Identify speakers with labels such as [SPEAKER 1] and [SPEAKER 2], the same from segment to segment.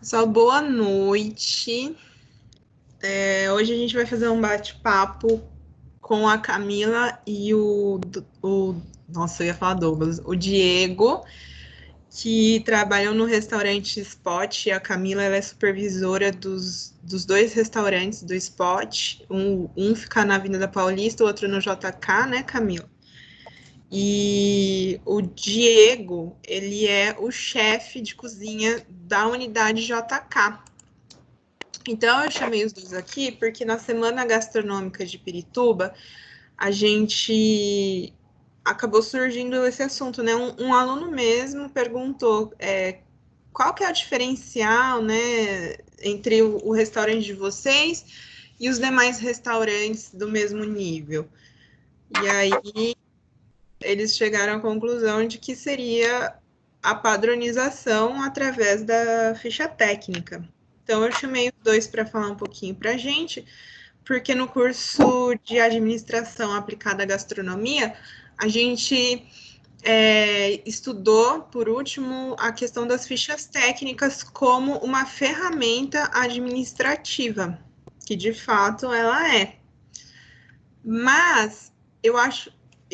[SPEAKER 1] Pessoal, boa noite. Hoje a gente vai fazer um bate-papo com a Camila e Nossa, eu ia falar Douglas. O Diego, que trabalham no restaurante Spot. A Camila, ela é supervisora dos dois restaurantes do Spot. Um fica na Avenida Paulista, o outro no JK, né, Camila? E o Diego, ele é o chefe de cozinha da unidade JK. Então, eu chamei os dois aqui porque na Semana Gastronômica de Pirituba, a gente acabou surgindo esse assunto, né? Um aluno mesmo perguntou qual que é o diferencial, né, entre o restaurante de vocês e os demais restaurantes do mesmo nível. E aí eles chegaram à conclusão de que seria a padronização através da ficha técnica. Então, eu chamei os dois para falar um pouquinho para a gente, porque no curso de administração aplicada à gastronomia, a gente estudou, por último, a questão das fichas técnicas como uma ferramenta administrativa, que de fato ela é. Mas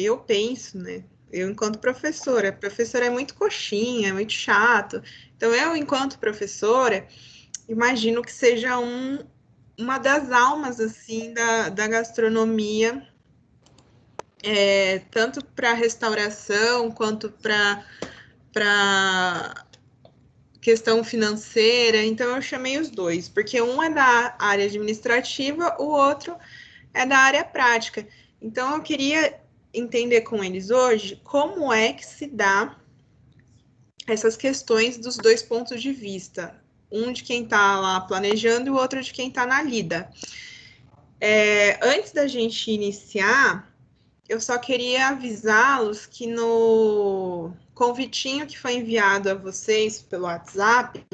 [SPEAKER 1] eu penso, né? Eu, enquanto professora é muito coxinha, é muito chato. Então, eu, enquanto professora, imagino que seja uma das almas, assim, da gastronomia, tanto para restauração, quanto para questão financeira. Então, eu chamei os dois, porque um é da área administrativa, o outro é da área prática. Então, eu queria entender com eles hoje como é que se dá essas questões dos dois pontos de vista. Um de quem está lá planejando e o outro de quem está na lida. Antes da gente iniciar, eu só queria avisá-los que no convitinho que foi enviado a vocês pelo WhatsApp,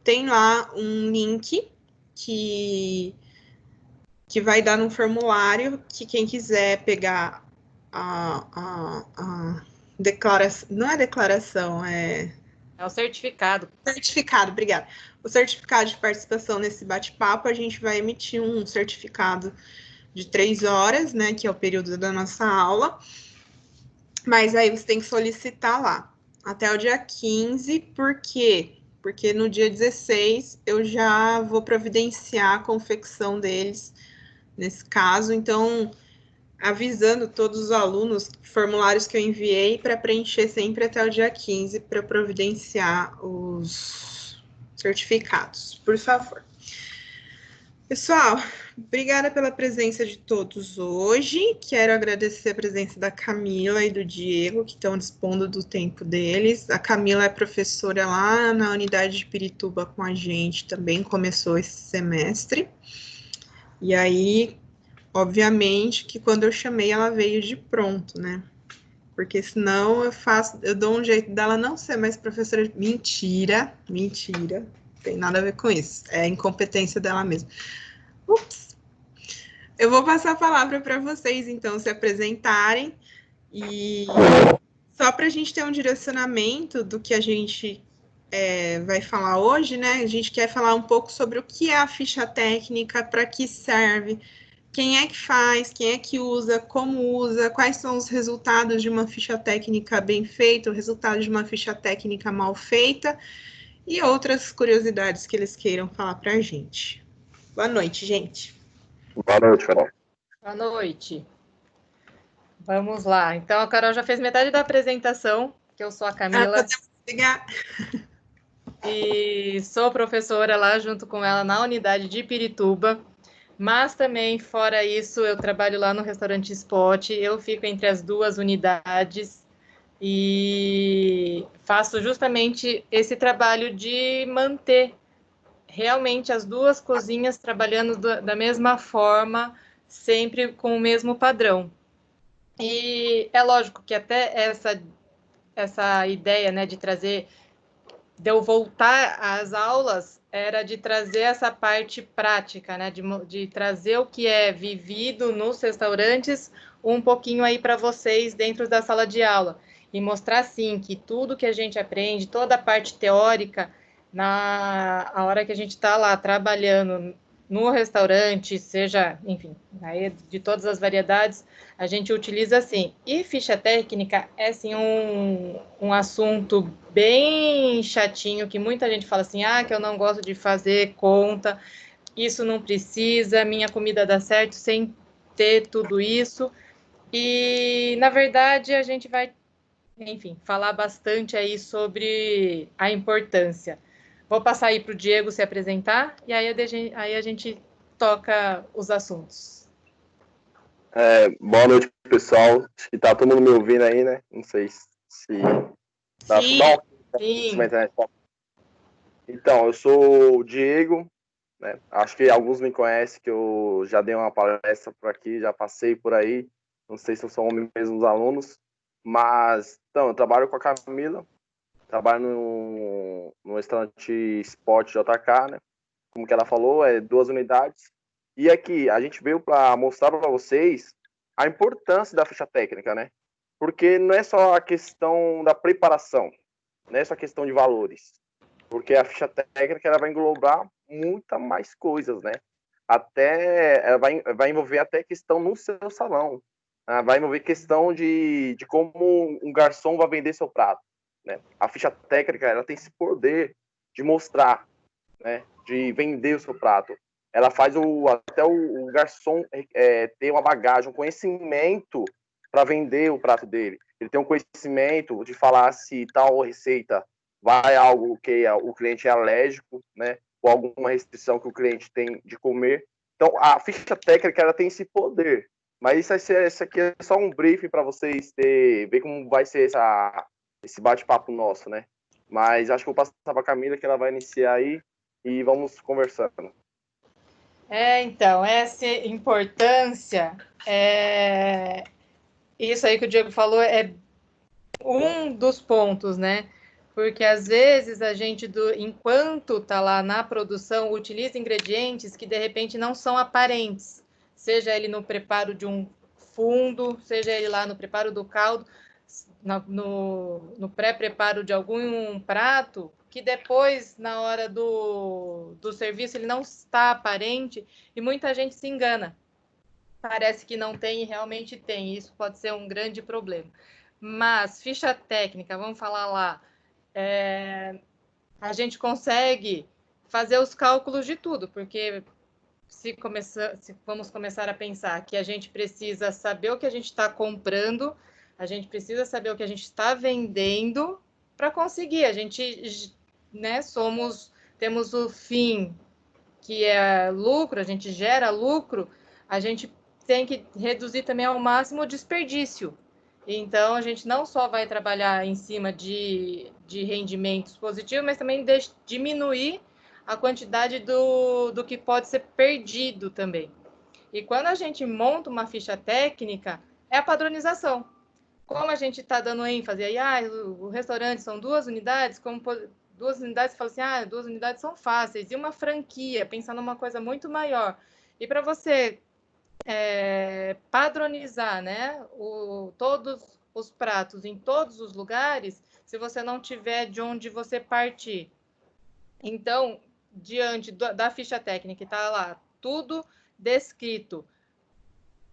[SPEAKER 1] tem lá um link que vai dar num formulário que quem quiser pegar a declaração, não é declaração,
[SPEAKER 2] é o certificado.
[SPEAKER 1] Certificado, obrigada. O certificado de participação nesse bate-papo, a gente vai emitir um certificado de 3 horas, né, que é o período da nossa aula, mas aí você tem que solicitar lá até o dia 15, por quê? Porque no dia 16 eu já vou providenciar a confecção deles nesse caso, então avisando todos os alunos, formulários que eu enviei para preencher sempre até o dia 15 para providenciar os certificados, por favor. Pessoal, obrigada pela presença de todos hoje. Quero agradecer a presença da Camila e do Diego, que estão dispondo do tempo deles. A Camila é professora lá na unidade de Pirituba com a gente, também começou esse semestre. E aí, obviamente que quando eu chamei, ela veio de pronto, né? Porque senão eu dou um jeito dela não ser mais professora. Mentira, mentira. Tem nada a ver com isso. É a incompetência dela mesmo. Ups. Eu vou passar a palavra para vocês, então, se apresentarem. E só para a gente ter um direcionamento do que a gente vai falar hoje, né? A gente quer falar um pouco sobre o que é a ficha técnica, para que serve, quem é que faz, quem é que usa, como usa, quais são os resultados de uma ficha técnica bem feita, o resultado de uma ficha técnica mal feita e outras curiosidades que eles queiram falar para a gente. Boa noite, gente.
[SPEAKER 3] Boa noite, Carol.
[SPEAKER 2] Boa noite. Vamos lá. Então, a Carol já fez metade da apresentação, que eu sou a Camila. E sou professora lá junto com ela na unidade de Pirituba. Mas também, fora isso, eu trabalho lá no restaurante Spot. Eu fico entre as duas unidades e faço justamente esse trabalho de manter realmente as duas cozinhas trabalhando da mesma forma, sempre com o mesmo padrão. E é lógico que até essa ideia, né, de eu voltar às aulas, era de trazer essa parte prática, né, de trazer o que é vivido nos restaurantes um pouquinho aí para vocês dentro da sala de aula. E mostrar, sim, que tudo que a gente aprende, toda a parte teórica, a hora que a gente está lá trabalhando no restaurante, seja, enfim, aí de todas as variedades, a gente utiliza assim. E ficha técnica é assim um assunto bem chatinho, que muita gente fala assim, que eu não gosto de fazer conta, isso não precisa, minha comida dá certo sem ter tudo isso. E, na verdade, a gente vai, enfim, falar bastante aí sobre a importância. Vou passar aí para o Diego se apresentar e aí a gente toca os assuntos.
[SPEAKER 3] Boa noite, pessoal. Acho que tá todo mundo me ouvindo aí, né? Não sei se dá
[SPEAKER 2] Sim, sim.
[SPEAKER 3] Então, eu sou o Diego, né? Acho que alguns me conhecem, que eu já dei uma palestra por aqui, já passei por aí. Não sei se eu sou homem mesmo dos alunos, mas então, eu trabalho com a Camila, trabalho no restaurante Spot JK, né? Como que ela falou, 2 unidades. E aqui, a gente veio para mostrar para vocês a importância da ficha técnica, né? Porque não é só a questão da preparação, não é só a questão de valores. Porque a ficha técnica ela vai englobar muita mais coisas, né? Até ela vai envolver até questão no seu salão, né? Vai envolver questão de como um garçom vai vender seu prato, né? A ficha técnica ela tem esse poder de mostrar, né, de vender o seu prato. Ela faz até o garçom ter uma bagagem, um conhecimento para vender o prato dele. Ele tem um conhecimento de falar se tal receita vai algo que o cliente é alérgico, né, ou alguma restrição que o cliente tem de comer. Então, a ficha técnica ela tem esse poder. Mas isso aqui é só um briefing para vocês ver como vai ser esse bate-papo nosso, né? Mas acho que eu vou passar para a Camila, que ela vai iniciar aí e vamos conversando.
[SPEAKER 2] Então, essa importância, isso aí que o Diego falou é um dos pontos, né? Porque às vezes a gente, enquanto está lá na produção, utiliza ingredientes que de repente não são aparentes, seja ele no preparo de um fundo, seja ele lá no preparo do caldo, no pré-preparo de algum prato, que depois, na hora do serviço, ele não está aparente e muita gente se engana. Parece que não tem e realmente tem. Isso pode ser um grande problema. Mas ficha técnica, vamos falar lá, a gente consegue fazer os cálculos de tudo, porque se vamos começar a pensar que a gente precisa saber o que a gente está comprando, a gente precisa saber o que a gente está vendendo para conseguir. A gente, né, temos o fim, que é lucro, a gente gera lucro, a gente tem que reduzir também ao máximo o desperdício. Então, a gente não só vai trabalhar em cima de rendimentos positivos, mas também diminuir a quantidade do que pode ser perdido também. E quando a gente monta uma ficha técnica, é a padronização. Como a gente está dando ênfase aí, o restaurante são 2 unidades, como 2 unidades, você fala assim, 2 unidades são fáceis, e uma franquia, pensando numa coisa muito maior. E para você padronizar, né, todos os pratos em todos os lugares, se você não tiver de onde você partir. Então, diante da ficha técnica, está lá tudo descrito,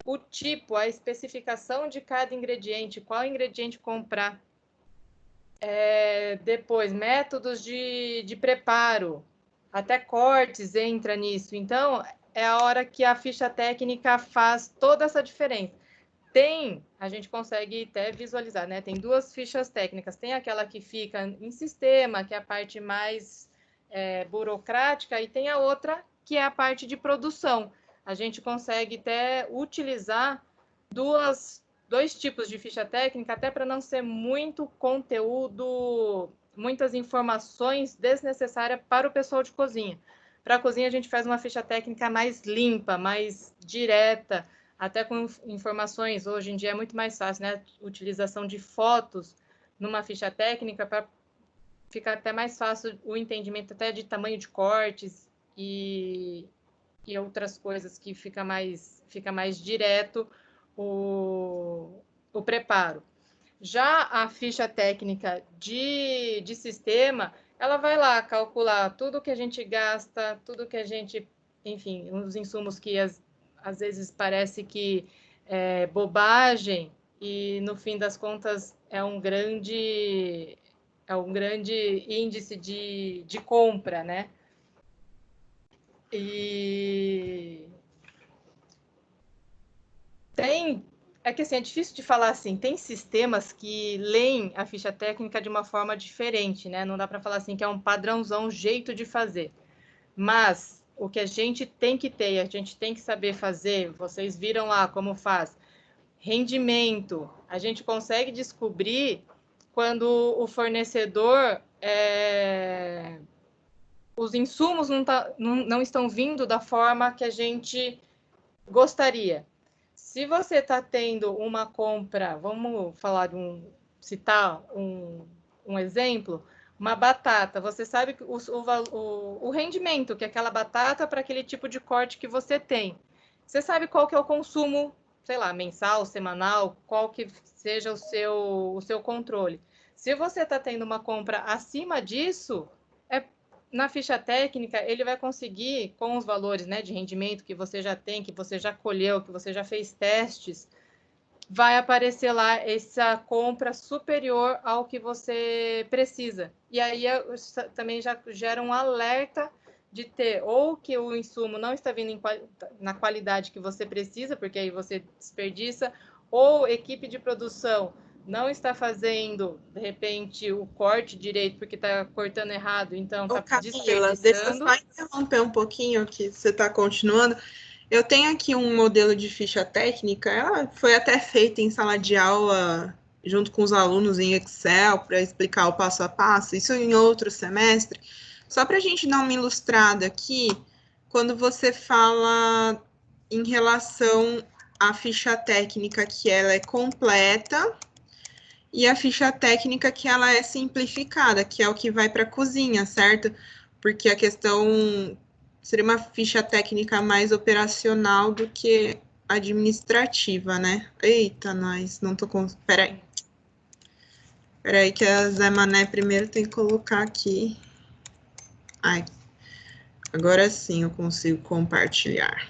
[SPEAKER 2] o tipo, a especificação de cada ingrediente, qual ingrediente comprar. Depois, métodos de preparo, até cortes entra nisso. Então, é a hora que a ficha técnica faz toda essa diferença. A gente consegue até visualizar, né? Tem 2 fichas técnicas. Tem aquela que fica em sistema, que é a parte mais burocrática, e tem a outra, que é a parte de produção. A gente consegue até utilizar dois tipos de ficha técnica, até para não ser muito conteúdo, muitas informações desnecessárias para o pessoal de cozinha. Para a cozinha, a gente faz uma ficha técnica mais limpa, mais direta, até com informações. Hoje em dia é muito mais fácil, né? Utilização de fotos numa ficha técnica para ficar até mais fácil o entendimento até de tamanho de cortes e outras coisas que fica mais direto o preparo. Já a ficha técnica de sistema, ela vai lá calcular tudo que a gente gasta, tudo que a gente, enfim, os insumos que às vezes parece que é bobagem e no fim das contas é um grande índice de compra, né? E é que assim, é difícil de falar assim, tem sistemas que leem a ficha técnica de uma forma diferente, né? Não dá para falar assim que é um padrãozão, um jeito de fazer. Mas o que a gente tem que ter, a gente tem que saber fazer, vocês viram lá como faz, rendimento, a gente consegue descobrir quando o fornecedor os insumos não estão vindo da forma que a gente gostaria. Se você está tendo uma compra, vamos falar citar um exemplo, uma batata, você sabe o rendimento que aquela batata para aquele tipo de corte que você tem. Você sabe qual que é o consumo, sei lá, mensal, semanal, qual que seja o seu controle. Se você está tendo uma compra acima disso, na ficha técnica, ele vai conseguir, com os valores, né, de rendimento que você já tem, que você já colheu, que você já fez testes, vai aparecer lá essa compra superior ao que você precisa. E aí também já gera um alerta de ter ou que o insumo não está vindo na qualidade que você precisa, porque aí você desperdiça, ou equipe de produção não está fazendo, de repente, o corte direito porque está cortando errado, então está
[SPEAKER 1] Camila, deixa eu
[SPEAKER 2] desperdiçando.
[SPEAKER 1] só interromper um pouquinho que você está continuando. Eu tenho aqui um modelo de ficha técnica, ela foi até feita em sala de aula junto com os alunos em Excel para explicar o passo a passo, isso em outro semestre. Só para a gente dar uma ilustrada aqui, quando você fala em relação à ficha técnica que ela é completa e a ficha técnica que ela é simplificada, que é o que vai para a cozinha, certo? Porque a questão seria uma ficha técnica mais operacional do que administrativa, né? Eita, nós, não tô com... Peraí. Peraí que a Zé Mané primeiro tem que colocar aqui. Ai, agora sim eu consigo compartilhar.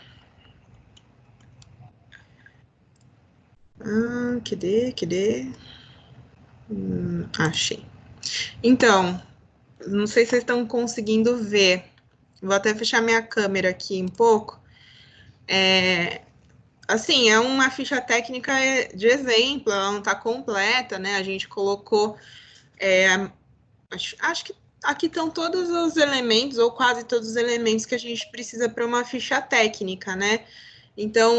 [SPEAKER 1] Cadê? Achei. Então, não sei se vocês estão conseguindo ver. Vou até fechar minha câmera aqui um pouco. Assim, é uma ficha técnica de exemplo, ela não está completa, né? A gente colocou. Acho que aqui estão todos os elementos, ou quase todos os elementos que a gente precisa para uma ficha técnica, né? Então,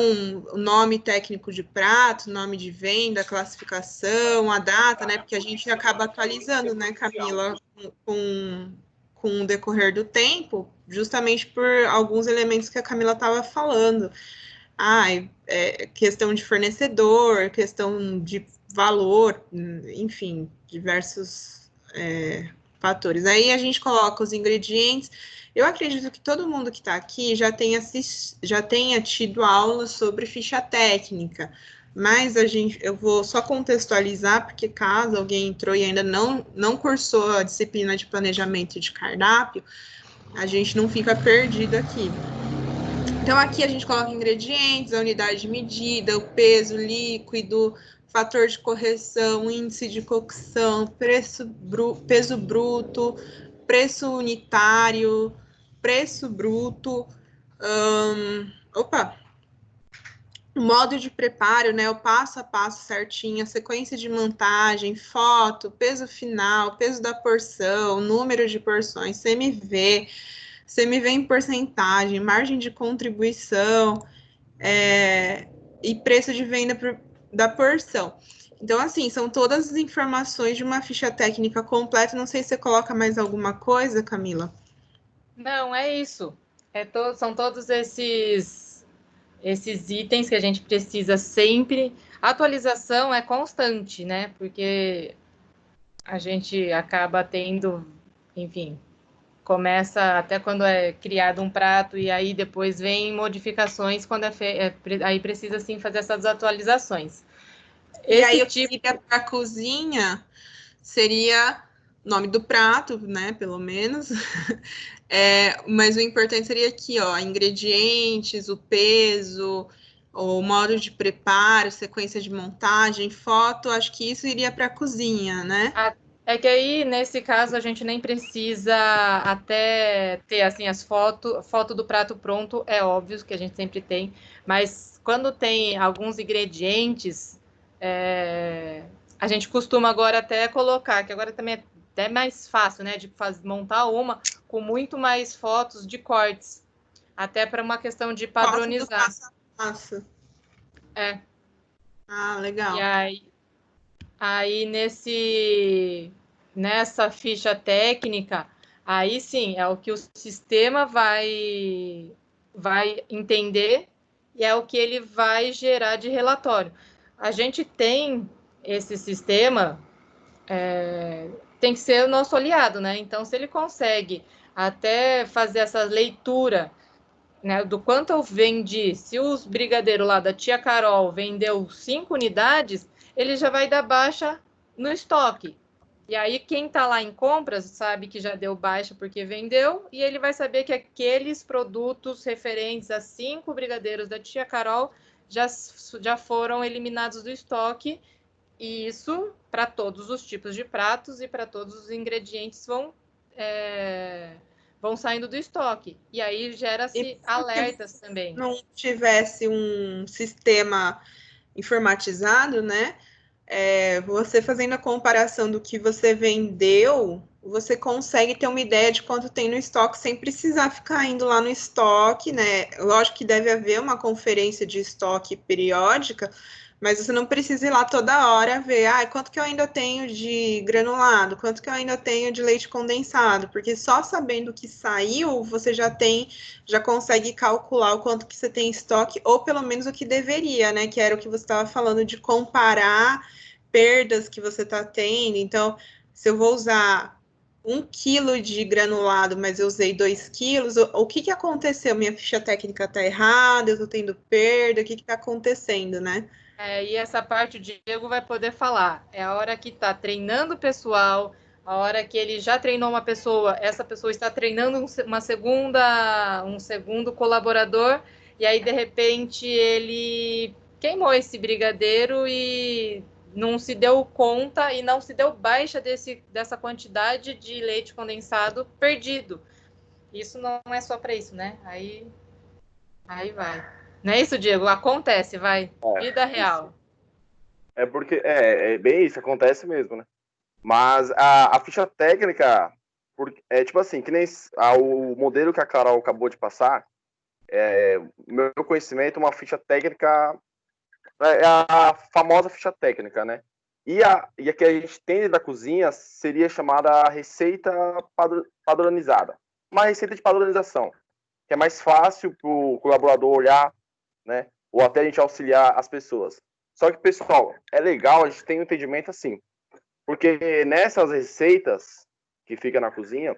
[SPEAKER 1] o nome técnico de prato, nome de venda, classificação, a data, né? Porque a gente acaba atualizando, né, Camila, com o decorrer do tempo, justamente por alguns elementos que a Camila estava falando. Questão de fornecedor, questão de valor, enfim, diversos fatores. Aí a gente coloca os ingredientes. Eu acredito que todo mundo que está aqui já tenha tido aula sobre ficha técnica, mas eu vou só contextualizar, porque caso alguém entrou e ainda não cursou a disciplina de planejamento de cardápio, a gente não fica perdido aqui. Então, aqui a gente coloca ingredientes, a unidade de medida, o peso líquido, fator de correção, índice de cocção, peso bruto, preço unitário, preço bruto, modo de preparo, né, o passo a passo certinho, a sequência de montagem, foto, peso final, peso da porção, número de porções, CMV em porcentagem, margem de contribuição e preço de venda da porção. Então, assim, são todas as informações de uma ficha técnica completa. Não sei se você coloca mais alguma coisa, Camila.
[SPEAKER 2] Não, é isso. São todos esses itens que a gente precisa sempre. A atualização é constante, né? Porque a gente acaba tendo, enfim, começa até quando é criado um prato e aí depois vem modificações quando aí precisa sim fazer essas atualizações.
[SPEAKER 1] E aí,
[SPEAKER 2] Esse
[SPEAKER 1] o que
[SPEAKER 2] tipo,
[SPEAKER 1] iria para a cozinha seria nome do prato, né? Pelo menos. Mas o importante seria aqui, ó, ingredientes, o peso, o modo de preparo, sequência de montagem, foto. Acho que isso iria para a cozinha, né?
[SPEAKER 2] é que aí, nesse caso, a gente nem precisa até ter, assim, as foto do prato pronto, é óbvio que a gente sempre tem, mas quando tem alguns ingredientes, a gente costuma agora até colocar, que agora também é até mais fácil, né, de montar uma com muito mais fotos de cortes, até para uma questão de
[SPEAKER 1] Foto do
[SPEAKER 2] padronizar.
[SPEAKER 1] passo a passo.
[SPEAKER 2] É.
[SPEAKER 1] Ah,
[SPEAKER 2] E
[SPEAKER 1] legal.
[SPEAKER 2] aí nessa ficha técnica, aí sim, é o que o sistema vai entender e é o que ele vai gerar de relatório. A gente tem esse sistema, tem que ser o nosso aliado, né? Então, se ele consegue até fazer essa leitura, né, do quanto eu vendi, se os brigadeiros lá da tia Carol vendeu 5 unidades, ele já vai dar baixa no estoque. E aí quem está lá em compras sabe que já deu baixa porque vendeu, e ele vai saber que aqueles produtos referentes a 5 brigadeiros da tia Carol já foram eliminados do estoque, e isso para todos os tipos de pratos e para todos os ingredientes vão saindo do estoque. E aí
[SPEAKER 1] E
[SPEAKER 2] gera-se
[SPEAKER 1] porque
[SPEAKER 2] alertas também.
[SPEAKER 1] não tivesse um sistema informatizado, né? Você fazendo a comparação do que você vendeu, você consegue ter uma ideia de quanto tem no estoque sem precisar ficar indo lá no estoque, né? Lógico que deve haver uma conferência de estoque periódica, mas você não precisa ir lá toda hora ver, quanto que eu ainda tenho de granulado, quanto que eu ainda tenho de leite condensado, porque só sabendo que saiu, você já consegue calcular o quanto que você tem em estoque, ou pelo menos o que deveria, né? Que era o que você estava falando de comparar perdas que você está tendo. Então, se eu vou usar 1 quilo de granulado, mas eu usei 2 quilos, o que que aconteceu? Minha ficha técnica está errada, eu estou tendo perda, o que está acontecendo, né?
[SPEAKER 2] E essa parte o Diego vai poder falar. É a hora que está treinando o pessoal, a hora que ele já treinou uma pessoa, essa pessoa está treinando um segundo colaborador, e aí, de repente, ele queimou esse brigadeiro e não se deu conta e não se deu baixa dessa quantidade de leite condensado perdido. Isso não é só para isso, né? Aí vai. Não é isso, Diego? Acontece, vai. Vida
[SPEAKER 3] Isso.
[SPEAKER 2] real.
[SPEAKER 3] É porque é bem isso, acontece mesmo, né? Mas a ficha técnica, é tipo assim, que nem o modelo que a Carol acabou de passar, meu conhecimento, uma ficha técnica, é a famosa ficha técnica, né? E a que a gente tem da cozinha seria chamada receita padronizada. Uma receita de padronização, que é mais fácil para o colaborador olhar, né? Ou até a gente auxiliar as pessoas. Só que, pessoal, é legal a gente ter um entendimento assim, porque nessas receitas que fica na cozinha,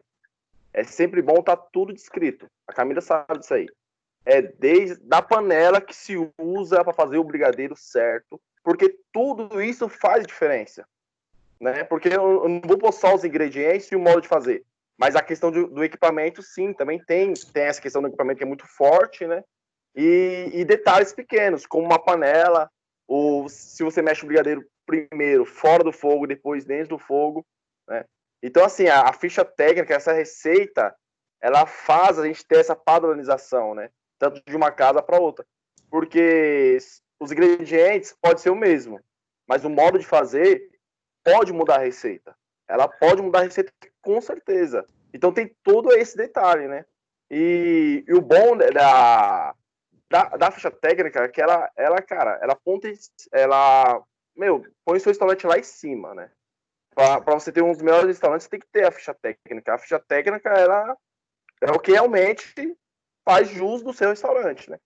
[SPEAKER 3] é sempre bom estar tudo descrito. A Camila sabe disso aí. É desde a panela que se usa para fazer o brigadeiro certo, porque tudo isso faz diferença, né? Porque eu não vou pôr só os ingredientes e o modo de fazer, mas a questão do equipamento, sim, também tem essa questão do equipamento que é muito forte, né? E detalhes pequenos, como uma panela, ou se você mexe o brigadeiro primeiro fora do fogo, depois dentro do fogo, né? Então, assim, a ficha técnica, essa receita, ela faz a gente ter essa padronização, né? Tanto de uma casa para outra. Porque os ingredientes pode ser o mesmo, mas o modo de fazer pode mudar a receita. Ela pode mudar a receita com certeza. Então tem todo esse detalhe, né? E o bom da ficha técnica é que cara, põe o seu restaurante lá em cima, né? Para você ter um dos melhores restaurantes, você tem que ter a ficha técnica. A ficha técnica, ela é o que realmente faz jus do seu restaurante, né?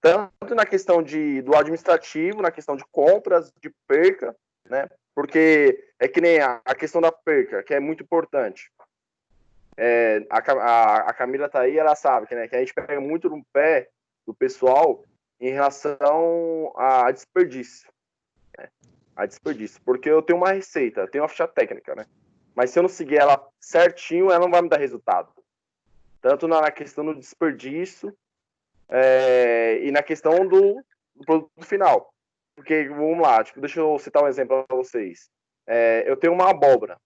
[SPEAKER 3] Tanto na questão do administrativo, na questão de compras, de perca, né? Porque é que nem a questão da perca, que é muito importante. A Camila tá aí, ela sabe que a gente pega muito no pé do pessoal em relação a desperdício, né? a desperdício, porque eu tenho uma receita, eu tenho uma ficha técnica, né? Mas se eu não seguir ela certinho, ela não vai me dar resultado. Tanto na questão do desperdício e na questão do produto final. Porque, vamos lá, tipo, deixa eu citar um exemplo para vocês. Eu tenho uma abóbora.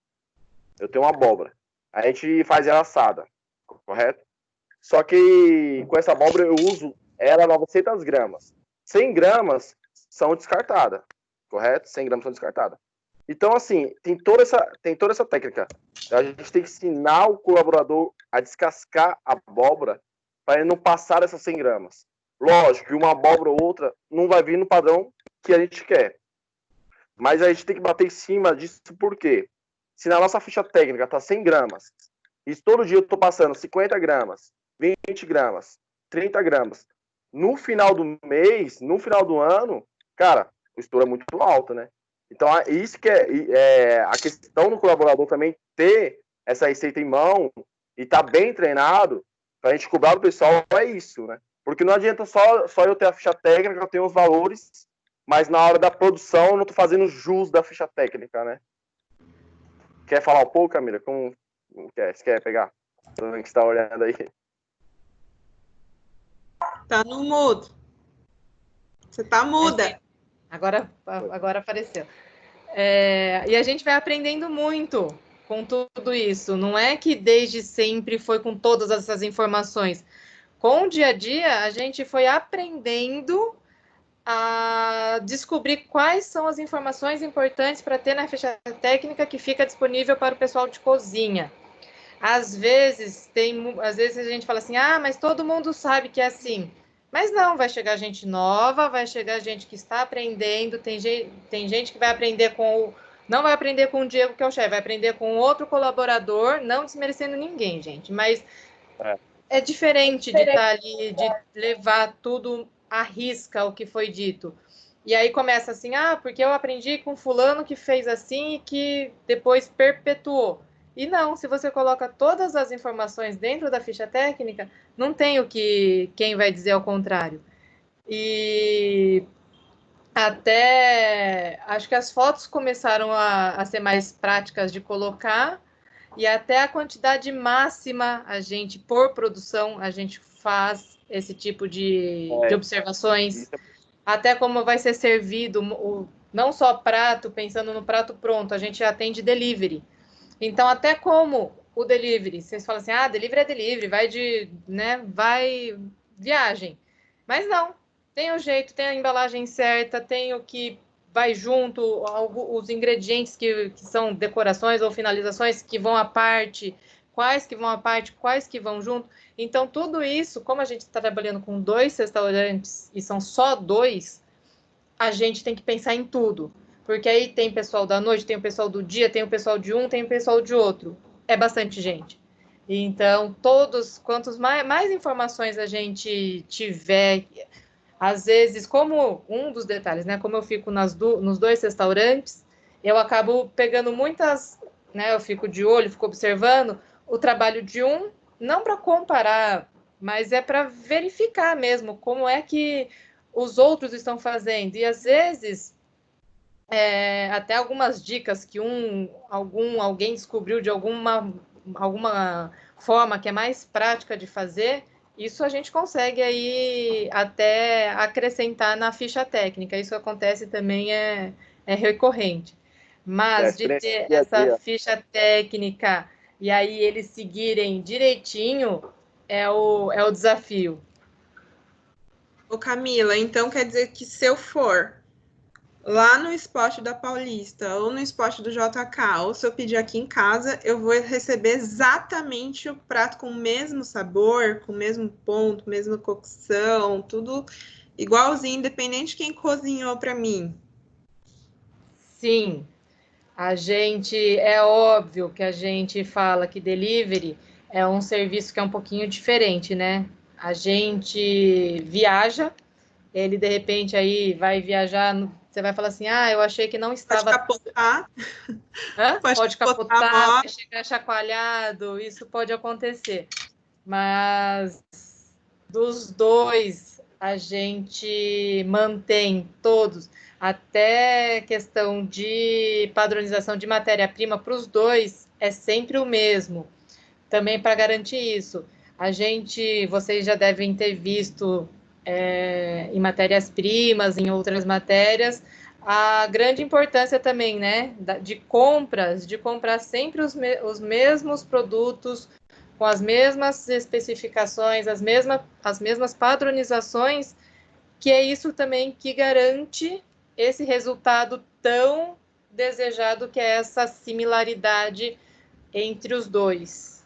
[SPEAKER 3] A gente faz ela assada, correto? Só que com essa abóbora eu uso ela 900 gramas. 100 gramas são descartadas, correto? 100 gramas são descartadas. Então, assim, tem toda essa técnica. A gente tem que ensinar o colaborador a descascar a abóbora para ele não passar dessas 100 gramas. Lógico que uma abóbora ou outra não vai vir no padrão que a gente quer. Mas a gente tem que bater em cima disso por quê? Se na nossa ficha técnica está 100 gramas, e todo dia eu estou passando 50 gramas, 20 gramas, 30 gramas, no final do mês, no final do ano, cara, o estouro é muito alto, né? Então, isso que é a questão do colaborador também ter essa receita em mão e estar bem treinado para a gente cobrar do pessoal, é isso, né? Porque não adianta só eu ter a ficha técnica, eu tenho os valores, mas na hora da produção eu não estou fazendo jus da ficha técnica, né? Quer falar um pouco, Camila? Como quer? Você quer pegar? Todo mundo que está olhando aí.
[SPEAKER 1] Tá no mudo. Você tá muda.
[SPEAKER 2] Agora apareceu. E a gente vai aprendendo muito com tudo isso. Não é que desde sempre foi com todas essas informações. Com o dia a dia, a gente foi aprendendo a descobrir quais são as informações importantes para ter na ficha técnica que fica disponível para o pessoal de cozinha. Às vezes a gente fala assim, mas todo mundo sabe que é assim. Mas não, vai chegar gente nova, vai chegar gente que está aprendendo, tem gente que vai aprender não vai aprender com o Diego, que é o chefe, vai aprender com outro colaborador, não desmerecendo ninguém, gente, mas é diferente de estar ali, de levar tudo à risca o que foi dito. E aí começa assim, porque eu aprendi com fulano que fez assim e que depois perpetuou. E não, se você coloca todas as informações dentro da ficha técnica, não tem quem vai dizer ao contrário. E até acho que as fotos começaram a ser mais práticas de colocar, e até a quantidade máxima por produção, a gente faz esse tipo de observações, até como vai ser servido, não só prato, pensando no prato pronto, a gente atende delivery. Então, até como o delivery, vocês falam assim, delivery é delivery, vai viagem. Mas não, tem o jeito, tem a embalagem certa, tem o que vai junto, os ingredientes que são decorações ou finalizações que vão à parte, quais que vão à parte, quais que vão junto. Então, tudo isso, como a gente está trabalhando com 2 restaurantes e são só 2, a gente tem que pensar em tudo. Porque aí tem pessoal da noite, tem o pessoal do dia, tem o pessoal de um, tem o pessoal de outro. É bastante gente. Então, quantos mais informações a gente tiver, às vezes, como um dos detalhes, né? Como eu fico nos 2 restaurantes, eu acabo pegando muitas, né? Eu fico de olho, fico observando o trabalho de um, não para comparar, mas é para verificar mesmo como é que os outros estão fazendo. E às vezes até algumas dicas que alguém descobriu de alguma forma que é mais prática de fazer, isso a gente consegue aí até acrescentar na ficha técnica. Isso acontece também, é recorrente. Mas de ter essa ficha técnica e aí eles seguirem direitinho é o desafio.
[SPEAKER 1] Ô Camila, então quer dizer que se eu for lá no Spot da Paulista ou no Spot do JK, ou se eu pedir aqui em casa, eu vou receber exatamente o prato com o mesmo sabor, com o mesmo ponto, mesma cocção, tudo igualzinho, independente de quem cozinhou para mim.
[SPEAKER 2] Sim, é óbvio que a gente fala que delivery é um serviço que é um pouquinho diferente, né? A gente viaja, ele de repente aí vai viajar, você vai falar assim, eu achei que não estava...
[SPEAKER 1] Pode capotar.
[SPEAKER 2] Pode capotar, vai chegar chacoalhado, isso pode acontecer. Mas dos 2, a gente mantém todos, até questão de padronização de matéria-prima para os dois, é sempre o mesmo. Também para garantir isso. Vocês já devem ter visto em matérias-primas, em outras matérias, a grande importância também, né, de comprar sempre os mesmos produtos, com as mesmas especificações, as mesmas padronizações, que é isso também que garante esse resultado tão desejado, que é essa similaridade entre os dois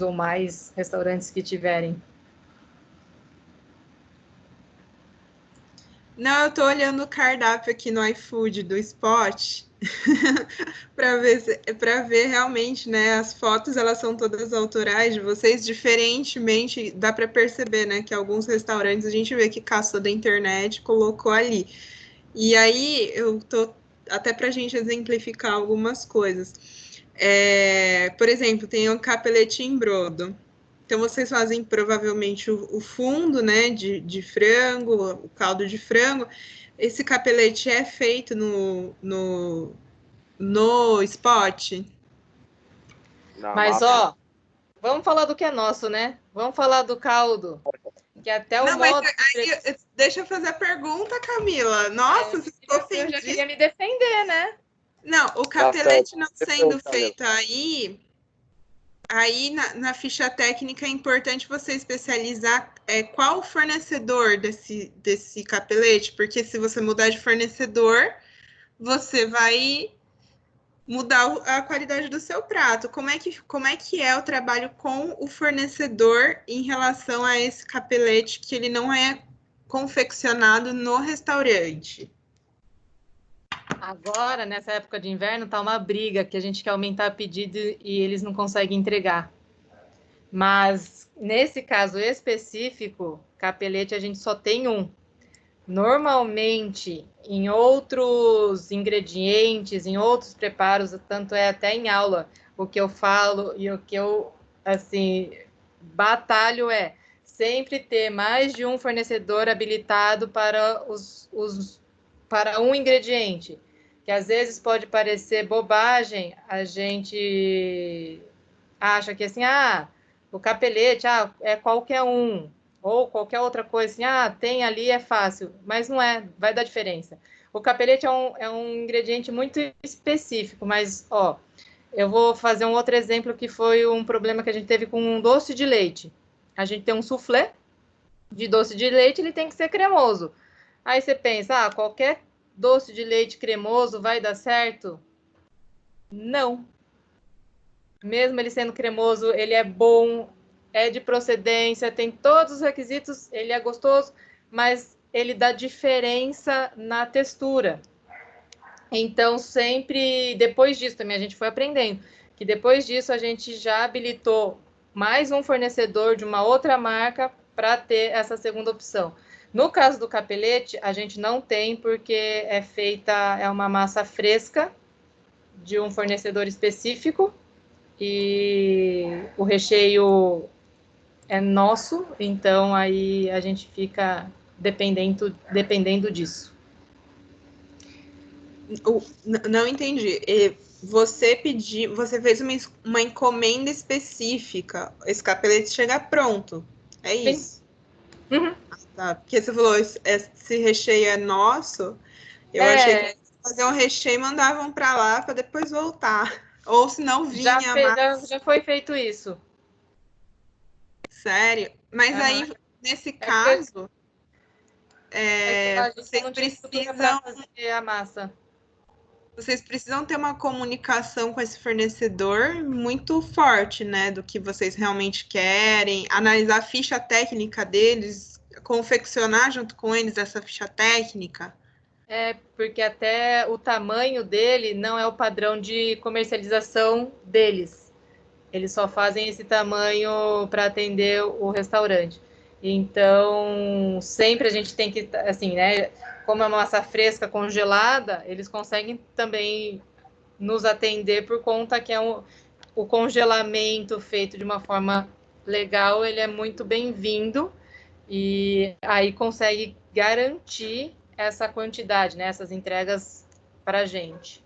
[SPEAKER 2] ou mais restaurantes que tiverem.
[SPEAKER 1] Não, eu tô olhando o cardápio aqui no iFood do Spot para ver realmente, né? As fotos elas são todas autorais de vocês, diferentemente, dá para perceber, né? Que alguns restaurantes a gente vê que caçou da internet, colocou ali. E aí eu tô até para a gente exemplificar algumas coisas. Por exemplo, tem o capelete em brodo. Então, vocês fazem provavelmente o fundo, né, de frango, o caldo de frango. Esse capelete é feito no spot?
[SPEAKER 2] Mas, ó, vamos falar do que é nosso, né? Vamos falar do caldo. Que até o modo...
[SPEAKER 1] Deixa eu fazer a pergunta, Camila. Nossa, você ficou ofendida.
[SPEAKER 2] Eu já queria me defender, né?
[SPEAKER 1] Não, o capelete não sendo feito aí na ficha técnica é importante você especializar qual o fornecedor desse capelete, porque se você mudar de fornecedor, você vai mudar a qualidade do seu prato. Como é que é o trabalho com o fornecedor em relação a esse capelete que ele não é confeccionado no restaurante?
[SPEAKER 2] Agora, nessa época de inverno, tá uma briga que a gente quer aumentar o pedido e eles não conseguem entregar. Mas, nesse caso específico, capelete a gente só tem um. Normalmente, em outros ingredientes, em outros preparos, tanto é até em aula, o que eu falo e o que eu, assim, batalho é sempre ter mais de um fornecedor habilitado para para um ingrediente, que às vezes pode parecer bobagem, a gente acha que assim, o capelete, é qualquer um, ou qualquer outra coisa, assim, tem ali, é fácil, mas não é, vai dar diferença. O capelete é um ingrediente muito específico, mas, ó, eu vou fazer um outro exemplo que foi um problema que a gente teve com um doce de leite. A gente tem um soufflé de doce de leite, ele tem que ser cremoso. Aí você pensa, qualquer doce de leite cremoso vai dar certo? Não. Mesmo ele sendo cremoso, ele é bom, é de procedência, tem todos os requisitos, ele é gostoso, mas ele dá diferença na textura. Então, sempre, depois disso também a gente foi aprendendo, que depois disso a gente já habilitou mais um fornecedor de uma outra marca para ter essa segunda opção. No caso do capelete, a gente não tem, porque é uma massa fresca de um fornecedor específico, e o recheio é nosso, então aí a gente fica dependendo disso.
[SPEAKER 1] Não entendi. Você fez uma encomenda específica. Esse capelete chega pronto. É isso?
[SPEAKER 2] Uhum.
[SPEAKER 1] Tá. Porque você falou, esse recheio é nosso. Eu achei que fazer um recheio e mandavam para lá para depois voltar. Ou se não vinha
[SPEAKER 2] já foi feito isso.
[SPEAKER 1] Sério? Mas aí, nesse caso, vocês precisam
[SPEAKER 2] fazer a massa.
[SPEAKER 1] Vocês precisam ter uma comunicação com esse fornecedor muito forte, né? Do que vocês realmente querem, analisar a ficha técnica deles, confeccionar junto com eles essa ficha técnica.
[SPEAKER 2] Porque até o tamanho dele não é o padrão de comercialização deles. Eles só fazem esse tamanho para atender o restaurante. Então, sempre a gente tem que, assim, né? Como é uma massa fresca, congelada, eles conseguem também nos atender por conta que o congelamento feito de uma forma legal, ele é muito bem-vindo. E aí consegue garantir essa quantidade, né? Essas entregas para a gente.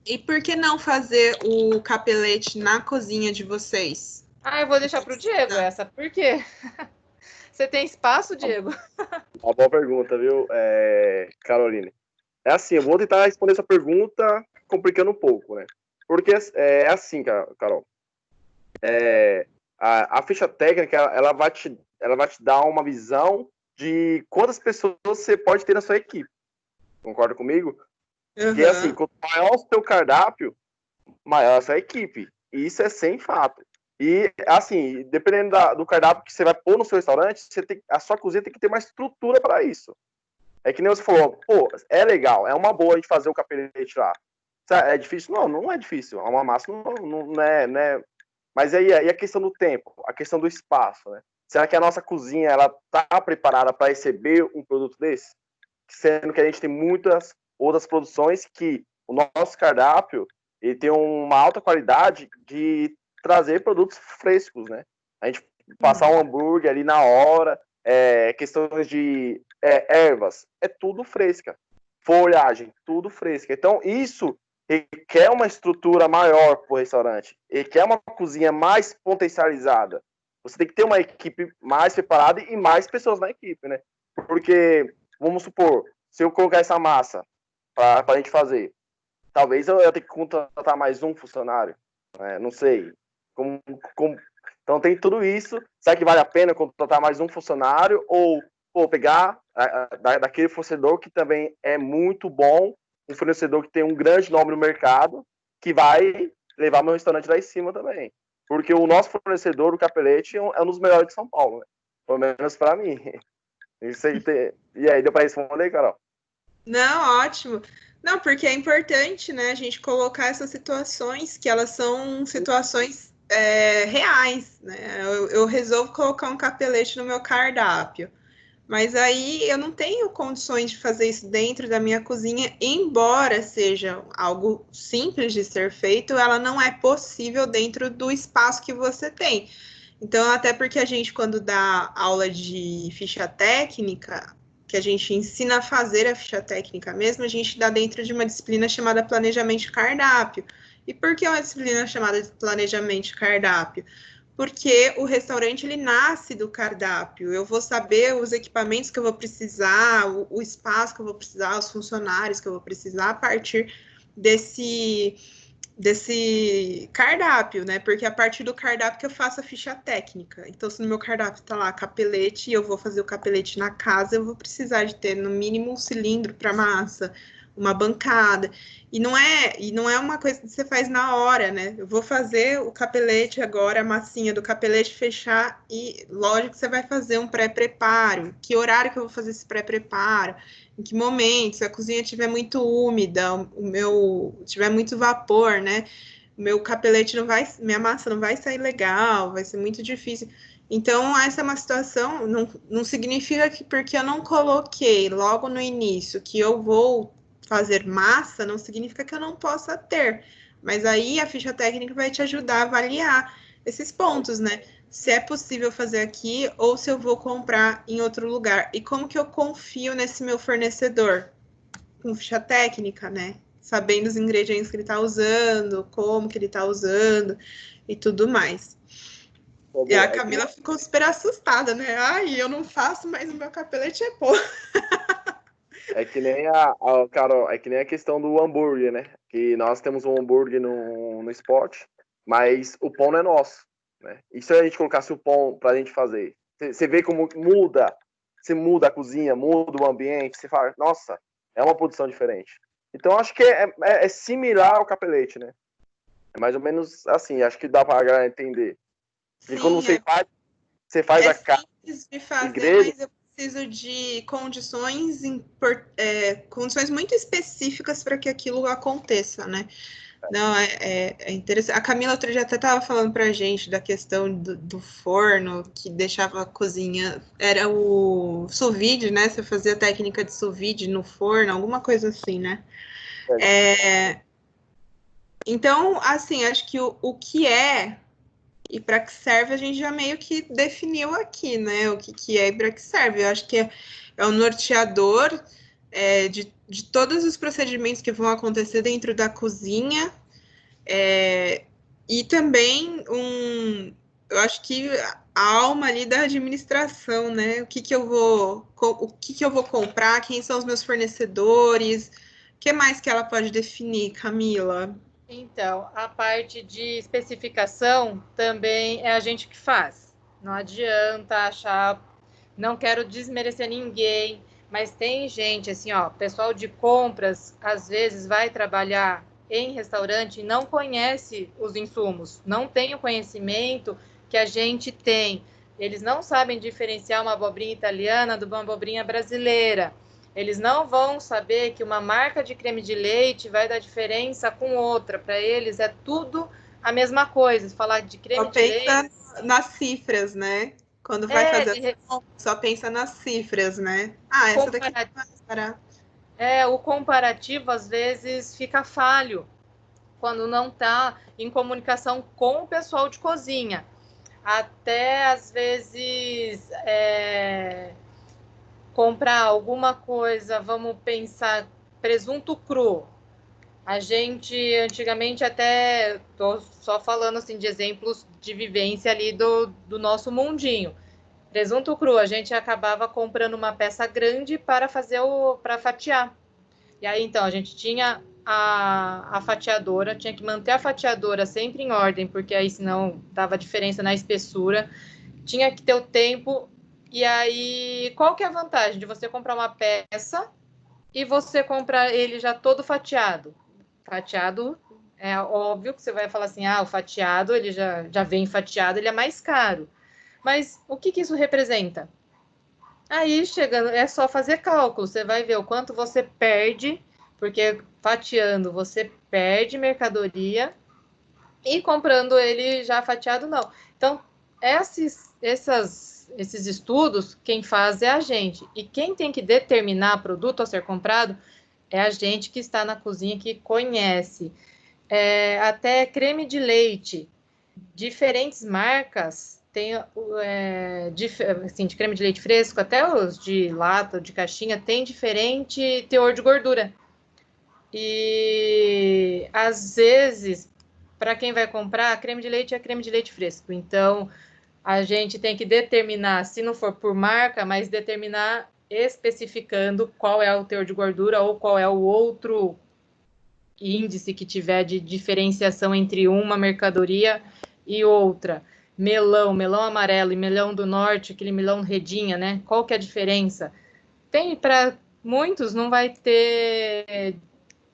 [SPEAKER 1] E por que não fazer o capelete na cozinha de vocês?
[SPEAKER 2] Eu vou deixar para o Diego essa. Por quê? Você tem espaço, Diego?
[SPEAKER 3] Uma boa pergunta, viu, Caroline? É assim, eu vou tentar responder essa pergunta complicando um pouco, né? Porque é assim, Carol. A ficha técnica, ela vai te dar uma visão de quantas pessoas você pode ter na sua equipe. Concorda comigo? Porque, assim, quanto maior o seu cardápio, maior a sua equipe. E isso é sem fato. E, assim, dependendo do cardápio que você vai pôr no seu restaurante, a sua cozinha tem que ter uma estrutura para isso. É que nem você falou, pô, é legal, é uma boa a gente fazer o capelete lá. É difícil? Não é difícil. Uma massa não é. Mas aí a questão do tempo, a questão do espaço, né? Será que a nossa cozinha ela tá preparada para receber um produto desse? Sendo que a gente tem muitas outras produções que o nosso cardápio ele tem uma alta qualidade de trazer produtos frescos, né? A gente passar um hambúrguer ali na hora, questões de ervas, é tudo fresca. Folhagem, tudo fresca. Então, isso requer uma estrutura maior para o restaurante, requer uma cozinha mais potencializada. Você tem que ter uma equipe mais preparada e mais pessoas na equipe, né? Porque, vamos supor, se eu colocar essa massa para a gente fazer, talvez eu tenha que contratar mais um funcionário, né? Não sei. Então tem tudo isso. Será que vale a pena contratar mais um funcionário ou pegar daquele fornecedor que também é muito bom, um fornecedor que tem um grande nome no mercado, que vai levar meu restaurante lá em cima também? Porque o nosso fornecedor, o Capelete, é um dos melhores de São Paulo, né? Pelo menos para mim. Isso aí E aí, deu para responder, Carol?
[SPEAKER 1] Não, ótimo. Não, porque é importante, né, a gente colocar essas situações, que elas são situações reais, né? Eu resolvo colocar um capelete no meu cardápio, mas aí eu não tenho condições de fazer isso dentro da minha cozinha, embora seja algo simples de ser feito, ela não é possível dentro do espaço que você tem. Então, até porque a gente, quando dá aula de ficha técnica, que a gente ensina a fazer a ficha técnica mesmo, a gente dá dentro de uma disciplina chamada planejamento de cardápio. E por que uma disciplina chamada de planejamento de cardápio? Porque o restaurante ele nasce do cardápio. Eu vou saber os equipamentos que eu vou precisar, o espaço que eu vou precisar, os funcionários que eu vou precisar a partir desse cardápio, né? Porque a partir do cardápio que eu faço a ficha técnica. Então, se no meu cardápio tá lá capelete e eu vou fazer o capelete na casa, eu vou precisar de ter no mínimo um cilindro para massa, uma bancada. E não é uma coisa que você faz na hora, né? Eu vou fazer o capelete agora, a massinha do capelete fechar e lógico que você vai fazer um pré-preparo. Que horário que eu vou fazer esse pré-preparo? Em que momento? Se a cozinha estiver muito úmida, tiver muito vapor, né? O meu capelete não vai, minha massa não vai sair legal, vai ser muito difícil. Então, essa é uma situação, não significa que porque eu não coloquei logo no início que eu vou fazer massa, não significa que eu não possa ter. Mas aí a ficha técnica vai te ajudar a avaliar esses pontos, né? Se é possível fazer aqui ou se eu vou comprar em outro lugar. E como que eu confio nesse meu fornecedor? Com ficha técnica, né? Sabendo os ingredientes que ele está usando, como que ele está usando e tudo mais. E a Camila ficou super assustada, né? Ai, eu não faço, mas o meu capelete é pô.
[SPEAKER 3] É que nem Carol, é que nem a questão do hambúrguer, né? Que nós temos um hambúrguer no spot, mas o pão não é nosso, né? E se a gente colocasse o pão pra gente fazer? Você vê como muda, você muda a cozinha, muda o ambiente, você fala, nossa, é uma produção diferente. Então acho que é similar ao capelete, né? É mais ou menos assim, acho que dá pra galera entender. E
[SPEAKER 1] Sim,
[SPEAKER 3] quando você faz a carne
[SPEAKER 1] simples de fazer,
[SPEAKER 3] grelha,
[SPEAKER 1] mas eu preciso de condições muito específicas para que aquilo aconteça, né? Não, é interessante. A Camila outro dia até estava falando para a gente da questão do forno que deixava a cozinha. Era o sous vide, né? Você fazia técnica de sous vide no forno, alguma coisa assim, né? Então, assim, acho que o que é E para que serve a gente já meio que definiu aqui, né? O que é e para que serve. Eu acho que é o norteador de todos os procedimentos que vão acontecer dentro da cozinha. E também eu acho que a alma ali da administração, né? O que eu vou comprar, quem são os meus fornecedores, o que mais que ela pode definir, Camila?
[SPEAKER 2] Então, a parte de especificação também é a gente que faz. Não adianta achar, não quero desmerecer ninguém, mas tem gente assim, ó, pessoal de compras às vezes vai trabalhar em restaurante e não conhece os insumos, não tem o conhecimento que a gente tem. Eles não sabem diferenciar uma abobrinha italiana de uma abobrinha brasileira. Eles não vão saber que uma marca de creme de leite vai dar diferença com outra. Para eles é tudo a mesma coisa. Falar de creme de leite.
[SPEAKER 1] Só pensa nas cifras, né? Quando vai fazer só pensa nas cifras, né? Ah, essa daqui é mais barata.
[SPEAKER 2] O comparativo às vezes fica falho quando não está em comunicação com o pessoal de cozinha. Até às vezes comprar alguma coisa, vamos pensar, presunto cru. A gente, antigamente, até, estou só falando assim de exemplos de vivência ali do nosso mundinho. Presunto cru, a gente acabava comprando uma peça grande para para fatiar. E aí, então, a gente tinha a fatiadora, tinha que manter a fatiadora sempre em ordem, porque aí senão dava diferença na espessura. Tinha que ter o tempo. E aí, qual que é a vantagem de você comprar uma peça e você comprar ele já todo fatiado? Fatiado, é óbvio que você vai falar assim, o fatiado, ele já vem fatiado, ele é mais caro. Mas o que isso representa? Aí, chegando, é só fazer cálculo, você vai ver o quanto você perde, porque fatiando você perde mercadoria e comprando ele já fatiado, não. Então, esses estudos, quem faz é a gente. E quem tem que determinar o produto a ser comprado é a gente que está na cozinha, que conhece. Até creme de leite, diferentes marcas tem assim, de creme de leite fresco, até os de lata, de caixinha, tem diferente teor de gordura. E às vezes, para quem vai comprar, creme de leite é creme de leite fresco. Então, a gente tem que determinar, se não for por marca, mas determinar especificando qual é o teor de gordura ou qual é o outro índice que tiver de diferenciação entre uma mercadoria e outra. Melão amarelo e melão do norte, aquele melão redinha, né? Qual que é a diferença? Tem para muitos não vai ter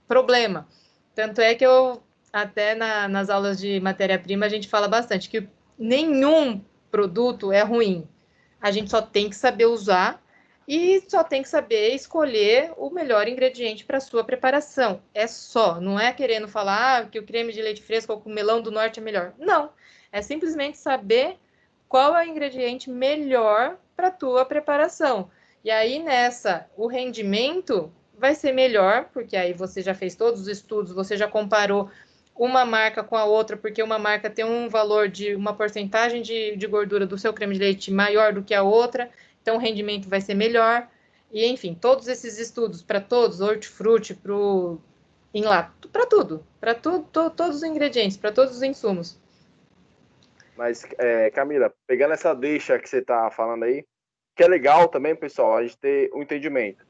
[SPEAKER 2] problema. Tanto é que eu até nas aulas de matéria-prima a gente fala bastante que nenhum produto é ruim. A gente só tem que saber usar e só tem que saber escolher o melhor ingrediente para a sua preparação. É só, não é querendo falar que o creme de leite fresco ou com melão do norte é melhor. Não, é simplesmente saber qual é o ingrediente melhor para a tua preparação. E aí o rendimento vai ser melhor, porque aí você já fez todos os estudos, você já comparou uma marca com a outra, porque uma marca tem um valor de uma porcentagem de gordura do seu creme de leite maior do que a outra, então o rendimento vai ser melhor. E, enfim, todos esses estudos para todos, hortifruti, para tudo, todos os ingredientes, para todos os insumos.
[SPEAKER 3] Mas, Camila, pegando essa deixa que você está falando aí, que é legal também, pessoal, a gente ter um entendimento.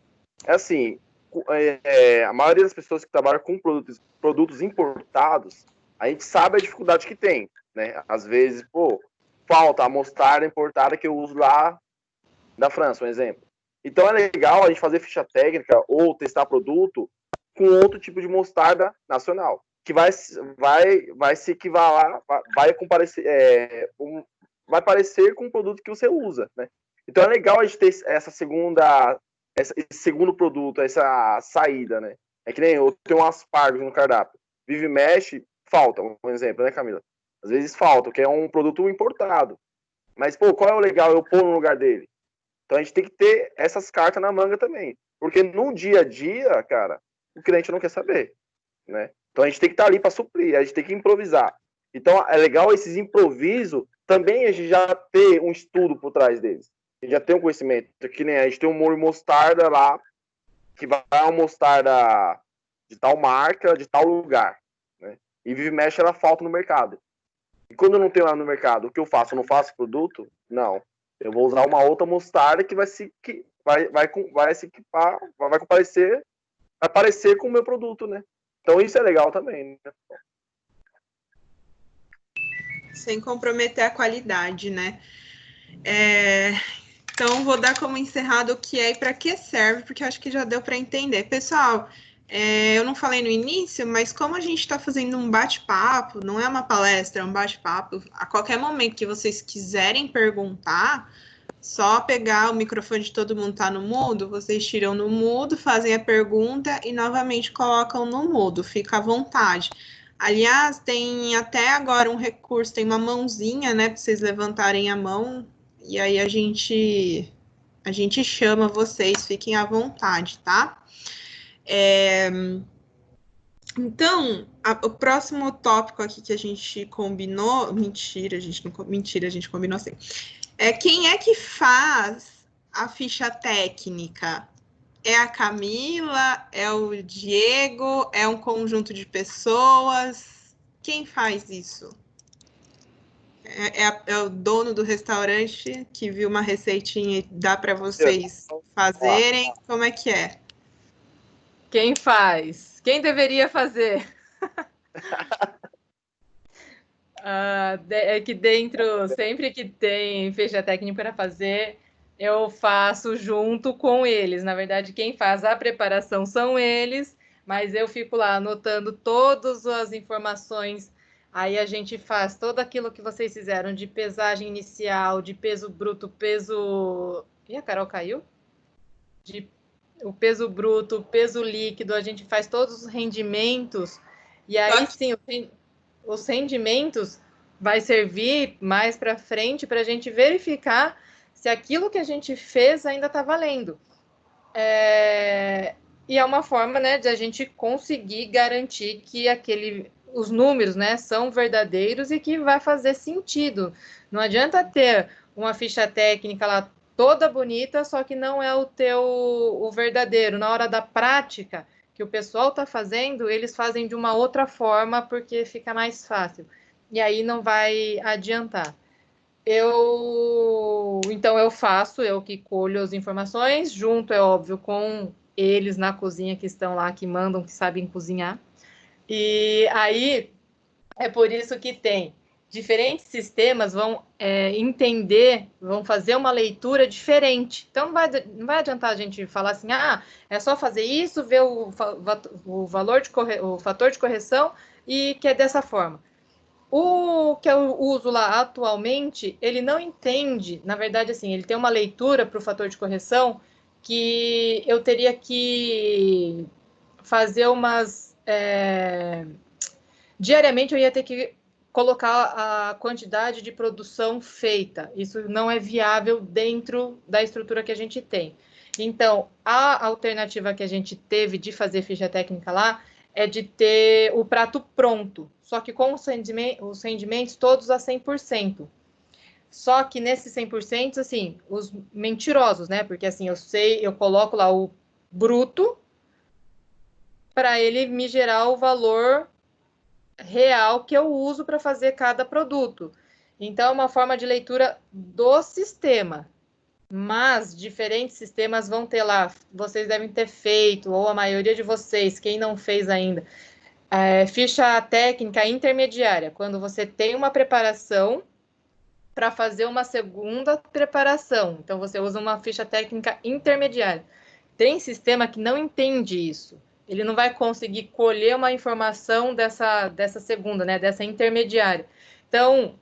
[SPEAKER 3] É assim, a maioria das pessoas que trabalham com produtos importados, a gente sabe a dificuldade que tem, né? Às vezes, falta a mostarda importada que eu uso lá da França, um exemplo. Então é legal a gente fazer ficha técnica ou testar produto com outro tipo de mostarda nacional, que vai se equivaler, vai parecer com o produto que você usa, né? Então é legal a gente ter esse segundo produto, essa saída, né? É que nem eu tenho um aspargos no cardápio. Vive e mexe, falta, um exemplo, né, Camila? Às vezes falta, que é um produto importado. Mas, qual é o legal eu pôr no lugar dele? Então a gente tem que ter essas cartas na manga também. Porque no dia a dia, cara, o cliente não quer saber, né? Então a gente tem que estar ali para suprir, a gente tem que improvisar. Então, é legal esses improvisos, também a gente já ter um estudo por trás deles. A gente já tem um conhecimento. Que nem a gente tem um molho mostarda lá, que vai uma mostarda de tal marca, de tal lugar, né? E vive e mexe, ela falta no mercado. E quando eu não tenho lá no mercado, o que eu faço? Eu não faço produto? Não. Eu vou usar uma outra mostarda que vai se equipar, vai parecer com o meu produto, né? Então isso é legal também, né?
[SPEAKER 1] Sem comprometer a qualidade, né? Então, vou dar como encerrado o que é e para que serve, porque eu acho que já deu para entender. Pessoal, eu não falei no início, mas como a gente está fazendo um bate-papo, não é uma palestra, é um bate-papo, a qualquer momento que vocês quiserem perguntar, só pegar o microfone de todo mundo tá no mudo, vocês tiram no mudo, fazem a pergunta e novamente colocam no mudo, fica à vontade. Aliás, tem até agora um recurso, tem uma mãozinha, né, para vocês levantarem a mão, e aí a gente chama vocês, fiquem à vontade, tá? Então, o próximo tópico aqui que a gente combinou, mentira, a gente combinou assim. Quem é que faz a ficha técnica? É a Camila? É o Diego? É um conjunto de pessoas? Quem faz isso? É o dono do restaurante que viu uma receitinha e dá para vocês fazerem? Como é que é?
[SPEAKER 2] Quem faz? Quem deveria fazer? É que dentro, sempre que tem ficha técnica para fazer, eu faço junto com eles. Na verdade, quem faz a preparação são eles, mas eu fico lá anotando todas as informações. Aí a gente faz todo aquilo que vocês fizeram de pesagem inicial, de peso bruto, peso... Ih, a Carol caiu? O peso bruto, o peso líquido, a gente faz todos os rendimentos. E aí sim, os rendimentos vai servir mais para frente para a gente verificar se aquilo que a gente fez ainda está valendo. E é uma forma, né, de a gente conseguir garantir que os números, né, são verdadeiros e que vai fazer sentido. Não adianta ter uma ficha técnica lá toda bonita, só que não é o verdadeiro. Na hora da prática, que o pessoal está fazendo, eles fazem de uma outra forma porque fica mais fácil. E aí não vai adiantar. Então eu faço, eu que colho as informações, junto, é óbvio, com eles na cozinha que estão lá, que mandam, que sabem cozinhar. E aí é por isso que tem diferentes sistemas vão entender, vão fazer uma leitura diferente. Então não vai adiantar a gente falar assim, é só fazer isso, ver o fator de correção e que é dessa forma. O que eu uso lá atualmente, ele não entende, na verdade, assim, ele tem uma leitura para o fator de correção que eu teria que fazer diariamente eu ia ter que colocar a quantidade de produção feita. Isso não é viável dentro da estrutura que a gente tem. Então, a alternativa que a gente teve de fazer ficha técnica lá é de ter o prato pronto, só que com os rendimentos todos a 100%. Só que nesses 100%, assim, os mentirosos, né? Porque assim, eu coloco lá o bruto para ele me gerar o valor real que eu uso para fazer cada produto. Então, é uma forma de leitura do sistema. Mas diferentes sistemas vão ter lá, vocês devem ter feito, ou a maioria de vocês, quem não fez ainda, ficha técnica intermediária, quando você tem uma preparação para fazer uma segunda preparação. Então, você usa uma ficha técnica intermediária. Tem sistema que não entende isso. Ele não vai conseguir colher uma informação dessa segunda, né, dessa intermediária. Então,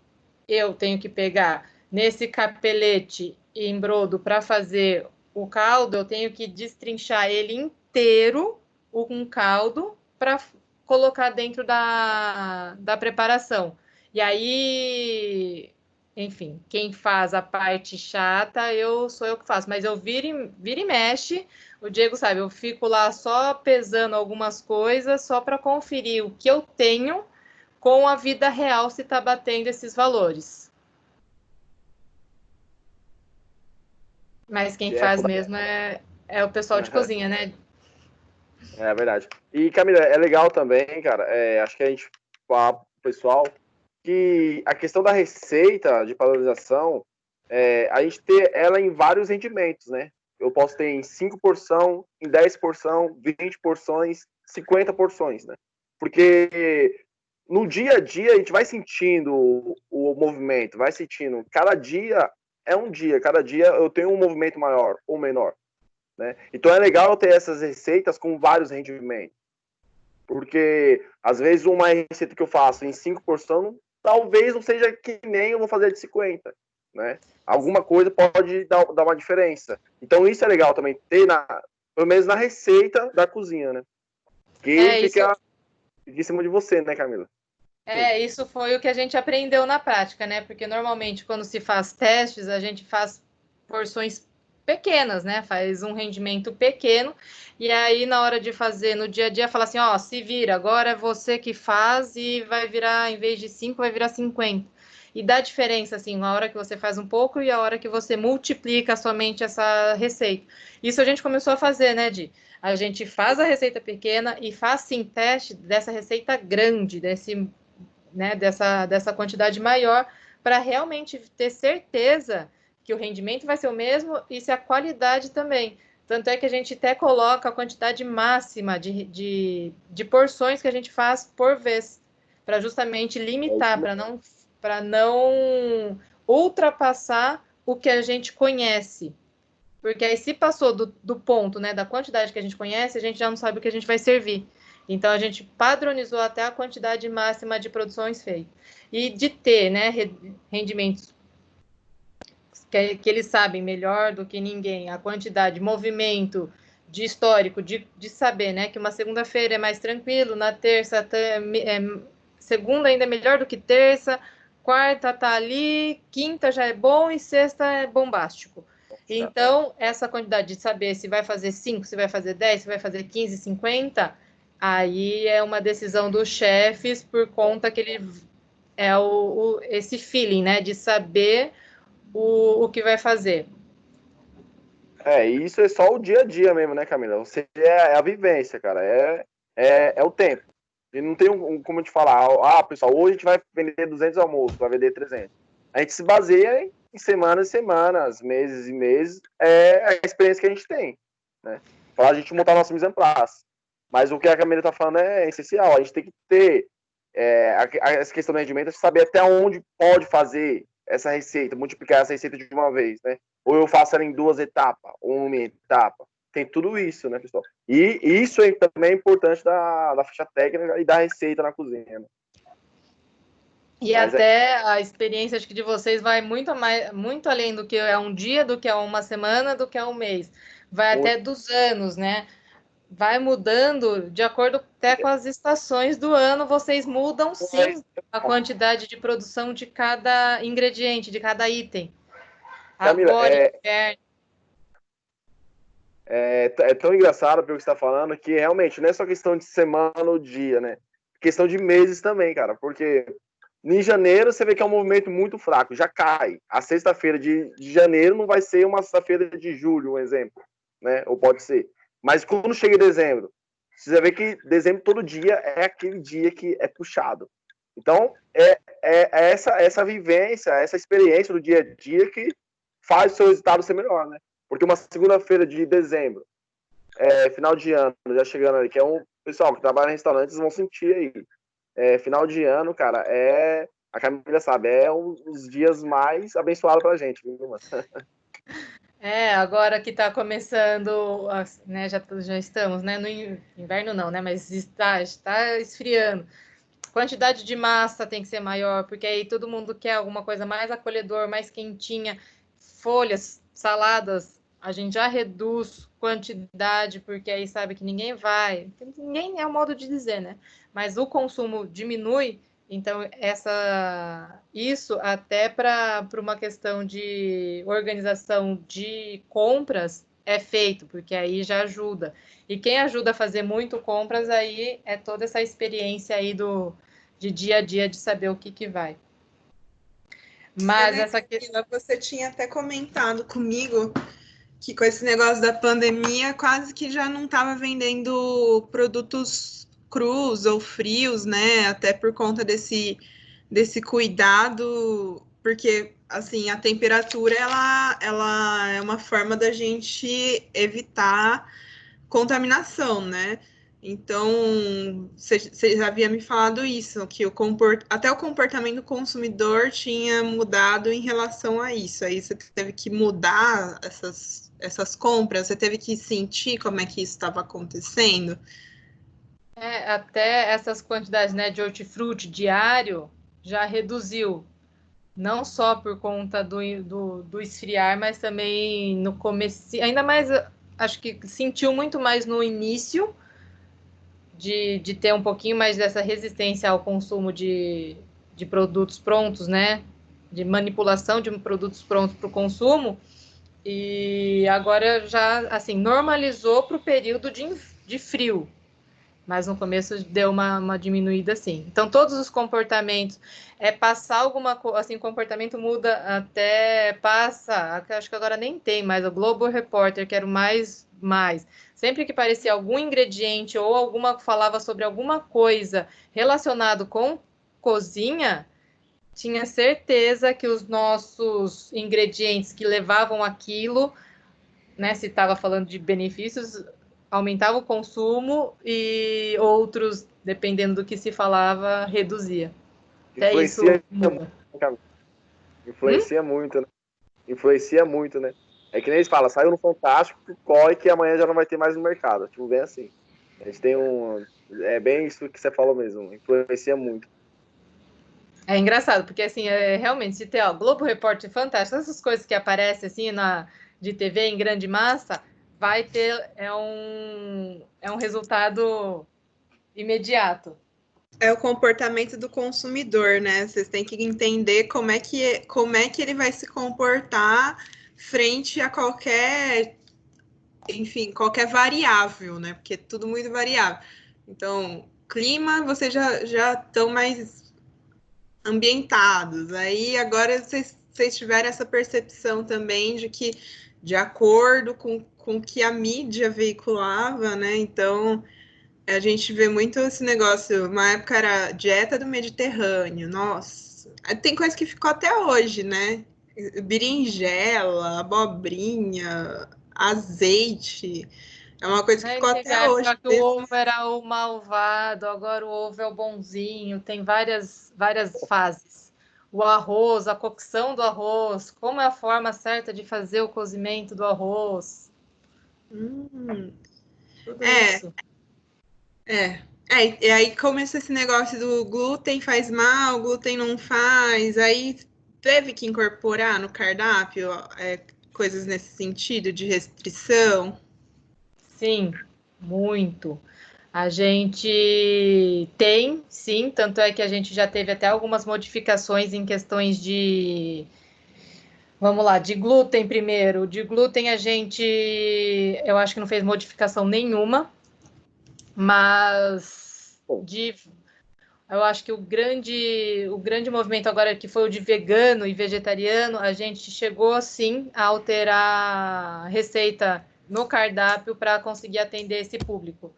[SPEAKER 2] eu tenho que pegar nesse capelete em brodo para fazer o caldo, eu tenho que destrinchar ele inteiro, um caldo, para colocar dentro da preparação. E aí, enfim, quem faz a parte chata, sou eu que faço. Mas eu viro e mexe, o Diego sabe, eu fico lá só pesando algumas coisas, só para conferir o que eu tenho com a vida real se está batendo esses valores. Mas quem faz mesmo é o pessoal de cozinha, né?
[SPEAKER 3] É verdade. E, Camila, é legal também, cara, acho que a gente fala pro pessoal que a questão da receita de padronização, a gente ter ela em vários rendimentos, né? Eu posso ter em 5 porções, em 10 porções, 20 porções, 50 porções, né? Porque no dia a dia a gente vai sentindo o movimento, vai sentindo. Cada dia é um dia, cada dia eu tenho um movimento maior ou menor, né? Então é legal ter essas receitas com vários rendimentos. Porque, às vezes, uma receita que eu faço em 5 porções, talvez não seja que nem eu vou fazer de 50, né? Alguma coisa pode dar uma diferença. Então, isso é legal também, ter, pelo menos na receita da cozinha, né? Que fica em cima de você, né, Camila?
[SPEAKER 2] Isso foi o que a gente aprendeu na prática, né? Porque, normalmente, quando se faz testes, a gente faz porções pequenas, né? Faz um rendimento pequeno, e aí na hora de fazer no dia a dia, fala assim, ó, se vira, agora é você que faz e vai virar, em vez de 5, vai virar 50. E dá diferença, assim, a hora que você faz um pouco e a hora que você multiplica somente essa receita. Isso a gente começou a fazer, né, Di? A gente faz a receita pequena e faz, sim, teste dessa receita grande, dessa quantidade maior, para realmente ter certeza que o rendimento vai ser o mesmo e se a qualidade também. Tanto é que a gente até coloca a quantidade máxima de porções que a gente faz por vez, para justamente limitar, para não ultrapassar o que a gente conhece. Porque aí, se passou do ponto, né, da quantidade que a gente conhece, a gente já não sabe o que a gente vai servir. Então, a gente padronizou até a quantidade máxima de produções feitas. E de ter, né, rendimentos que eles sabem melhor do que ninguém, a quantidade, movimento, de histórico, de saber, né, que uma segunda-feira é mais tranquilo, na terça, segunda ainda é melhor do que terça, quarta tá ali, quinta já é bom e sexta é bombástico. Então, essa quantidade de saber se vai fazer 5, se vai fazer 10, se vai fazer 15, 50, aí é uma decisão dos chefes, por conta que ele esse feeling, né, de saber o que vai fazer.
[SPEAKER 3] Isso é só o dia a dia mesmo, né, Camila? Você é a vivência, cara. É o tempo. E não tem como te falar, pessoal, hoje a gente vai vender 200 almoços, vai vender 300. A gente se baseia em semanas e semanas, meses e meses, é a experiência que a gente tem, né? Para a gente montar nosso mise en place. Mas o que a Camila está falando é essencial. A gente tem que ter essa questão do rendimento, saber até onde pode fazer essa receita, multiplicar essa receita de uma vez, né? Ou eu faço ela em 2 etapas, ou uma etapa. Tem tudo isso, né, pessoal? E isso também é importante da ficha técnica e da receita na cozinha, né?
[SPEAKER 2] E até a experiência, acho que de vocês vai muito além do que é um dia, do que é uma semana, do que é um mês. Vai até dos anos, né? Vai mudando de acordo até com as estações do ano. Vocês mudam, sim, a quantidade de produção de cada ingrediente, de cada item.
[SPEAKER 3] Camila,
[SPEAKER 2] Agora,
[SPEAKER 3] é tão engraçado pelo que você está falando que realmente não é só questão de semana ou dia, né? Questão de meses também, cara. Porque em janeiro você vê que é um movimento muito fraco, já cai. A sexta-feira de janeiro não vai ser uma sexta-feira de julho, um exemplo, né? Ou pode ser. Mas quando chega em dezembro, você vê que dezembro todo dia é aquele dia que é puxado. Então, essa vivência, essa experiência do dia a dia que faz o seu resultado ser melhor, né? Porque uma segunda-feira de dezembro, final de ano, já chegando ali, que é um pessoal que trabalha em restaurantes, vão sentir aí. Final de ano, cara, a Camila sabe, é um dos dias mais abençoados pra gente, viu, mano?
[SPEAKER 2] Agora que está começando, né, já estamos, né, no inverno não, né, mas está esfriando. Quantidade de massa tem que ser maior, porque aí todo mundo quer alguma coisa mais acolhedor, mais quentinha. Folhas, saladas, a gente já reduz quantidade, porque aí sabe que ninguém vai. Ninguém é o modo de dizer, né? Mas o consumo diminui, então isso até para uma questão de organização de compras é feito, porque aí já ajuda. E quem ajuda a fazer muito compras aí é toda essa experiência aí de dia a dia, de saber o que vai. Mas essa
[SPEAKER 1] questão... Você tinha até comentado comigo que com esse negócio da pandemia quase que já não estava vendendo produtos crus ou frios, né? Até por conta desse cuidado, porque assim, a temperatura ela é uma forma da gente evitar contaminação, né? Então, você já havia me falado isso, que até o comportamento do consumidor tinha mudado em relação a isso. Aí você teve que mudar essas compras, você teve que sentir como é que isso estava acontecendo.
[SPEAKER 2] Até essas quantidades, né, de hortifruti diário já reduziu. Não só por conta do esfriar, mas também no começo, ainda mais, acho que sentiu muito mais no início, de ter um pouquinho mais dessa resistência ao consumo de produtos prontos, né? De manipulação de produtos prontos para o consumo. E agora já, assim, normalizou para o período de frio. Mas no começo deu uma diminuída, assim. Então, todos os comportamentos, passar alguma coisa, assim, o comportamento muda passa, acho que agora nem tem mais, o Globo Repórter, que era o mais. Sempre que parecia algum ingrediente ou falava sobre alguma coisa relacionado com cozinha, tinha certeza que os nossos ingredientes que levavam aquilo, né, se estava falando de benefícios, aumentava o consumo e outros, dependendo do que se falava, reduzia. Até isso muda.
[SPEAKER 3] Influencia muito, né? Influencia muito, né? É que nem eles falam, saiu no Fantástico, corre que amanhã já não vai ter mais no mercado. Tipo, bem assim. A gente tem é bem isso que você falou mesmo, influencia muito.
[SPEAKER 2] É engraçado, porque assim, realmente, se ter Globo Repórter Fantástico, essas coisas que aparecem assim de TV em grande massa, vai ter um resultado imediato.
[SPEAKER 1] É o comportamento do consumidor, né? Vocês têm que entender como é que ele vai se comportar frente a qualquer, enfim, qualquer variável, né? Porque é tudo muito variável. Então, clima, vocês já estão mais ambientados. Aí agora vocês tiveram essa percepção também de que, de acordo com o que a mídia veiculava, né? Então, a gente vê muito esse negócio. Uma época era dieta do Mediterrâneo, nossa. Tem coisa que ficou até hoje, né? Berinjela, abobrinha, azeite. É uma coisa que ficou até hoje.
[SPEAKER 2] Que o ovo era o malvado, agora o ovo é o bonzinho. Tem várias fases. O arroz, a cocção do arroz, como é a forma certa de fazer o cozimento do arroz. Tudo isso.
[SPEAKER 1] E aí começa esse negócio do glúten faz mal, glúten não faz, aí teve que incorporar no cardápio coisas nesse sentido de restrição?
[SPEAKER 2] Sim, muito. A gente tem, sim, tanto é que a gente já teve até algumas modificações em questões de... Vamos lá, de glúten primeiro. De glúten eu acho que não fez modificação nenhuma, mas eu acho que o grande movimento agora, que foi o de vegano e vegetariano, a gente chegou, sim, a alterar a receita no cardápio para conseguir atender esse público.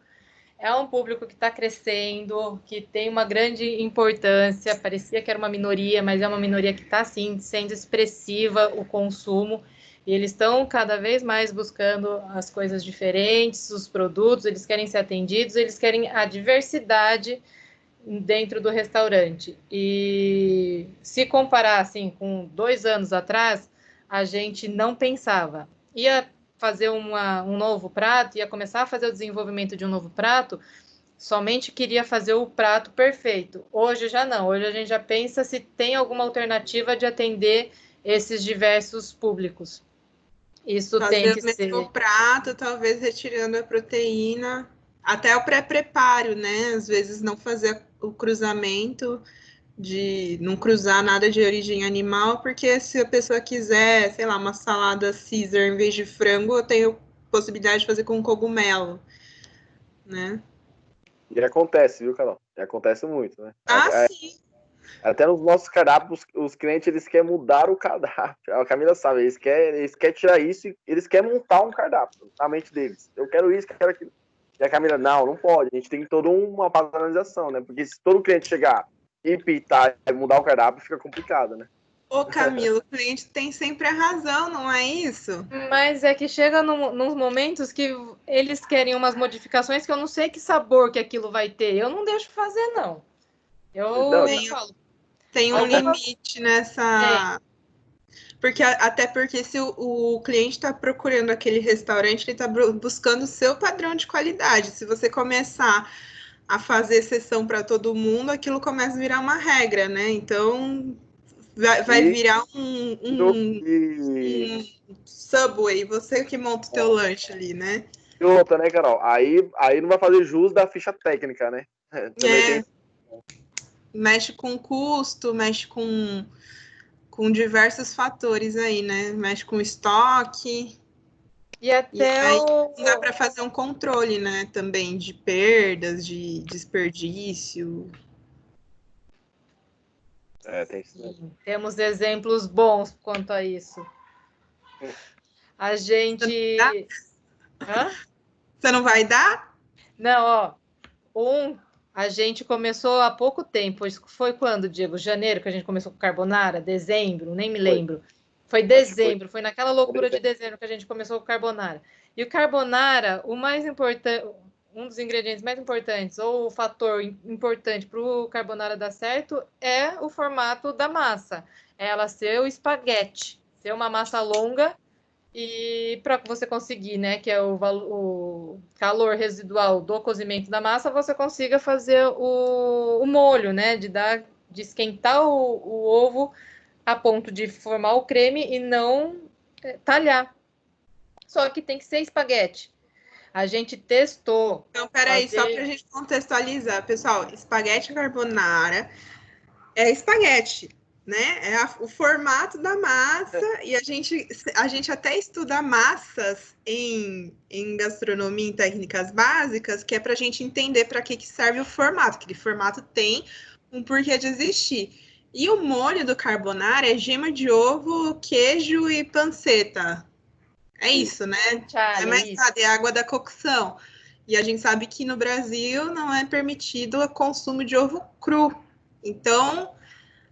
[SPEAKER 2] É um público que está crescendo, que tem uma grande importância, parecia que era uma minoria, mas é uma minoria que está, sim, sendo expressiva o consumo, e eles estão cada vez mais buscando as coisas diferentes, os produtos, eles querem ser atendidos, eles querem a diversidade dentro do restaurante. E se comparar, assim, com 2 anos atrás, a gente não pensava. Ia fazer um novo prato, ia começar a fazer o desenvolvimento de um novo prato, somente queria fazer o prato perfeito. Hoje já não, hoje a gente já pensa se tem alguma alternativa de atender esses diversos públicos. Isso tem que ser...
[SPEAKER 1] Fazer o mesmo prato, talvez retirando a proteína, até o pré-preparo, né? Às vezes não fazer o cruzamento, de não cruzar nada de origem animal, porque se a pessoa quiser, sei lá, uma salada Caesar em vez de frango, eu tenho possibilidade de fazer com cogumelo, né?
[SPEAKER 3] E acontece, viu, Carol? E acontece muito, né?
[SPEAKER 1] Sim.
[SPEAKER 3] Até nos nossos cardápios, os clientes, eles querem mudar o cardápio. A Camila sabe, eles querem tirar isso e eles querem montar um cardápio na mente deles. Eu quero isso, quero aquilo. E a Camila, não pode. A gente tem toda uma padronização, né? Porque se todo cliente chegar e pitar e mudar o cardápio, fica complicado, né?
[SPEAKER 1] Ô, Camilo, o cliente tem sempre a razão, não é isso?
[SPEAKER 2] Mas é que chega nos momentos que eles querem umas modificações que eu não sei que sabor que aquilo vai ter. Eu não deixo fazer, não. Eu falo.
[SPEAKER 1] Tem um limite nessa... Até porque se o cliente está procurando aquele restaurante, ele está buscando o seu padrão de qualidade. Se você começar a fazer exceção para todo mundo, aquilo começa a virar uma regra, né? Então, vai virar um Subway, você que monta o teu lanche ali, né?
[SPEAKER 3] E outra, né, Carol? Aí não vai fazer jus da ficha técnica, né?
[SPEAKER 1] Mexe com custo, mexe com diversos fatores aí, né? Mexe com estoque.
[SPEAKER 2] E até
[SPEAKER 1] dá para fazer um controle, né? Também de perdas, de desperdício.
[SPEAKER 2] Temos exemplos bons quanto a isso. A gente...
[SPEAKER 1] Você não vai dar?
[SPEAKER 2] Não, a gente começou há pouco tempo. Foi quando, Diego? Janeiro que a gente começou com carbonara? Dezembro? Nem me lembro. Foi dezembro, foi naquela loucura de dezembro que a gente começou com carbonara. E o carbonara, o mais importante, um dos ingredientes mais importantes, ou o fator importante para o carbonara dar certo, é o formato da massa. É ela ser o espaguete, ser uma massa longa. E para você conseguir, né, que é o calor residual do cozimento da massa, você consiga fazer o molho, né, de esquentar o ovo a ponto de formar o creme e não talhar. Só que tem que ser espaguete. A gente testou.
[SPEAKER 1] Então, peraí, só para a gente contextualizar, pessoal, espaguete carbonara é espaguete, né? É o formato da massa, e a gente até estuda massas em gastronomia, em técnicas básicas, que é para a gente entender para que serve o formato. Aquele formato tem um porquê de existir. E o molho do carbonara é gema de ovo, queijo e panceta. É isso, né? É mais nada, é água da cocção. E a gente sabe que no Brasil não é permitido o consumo de ovo cru. Então,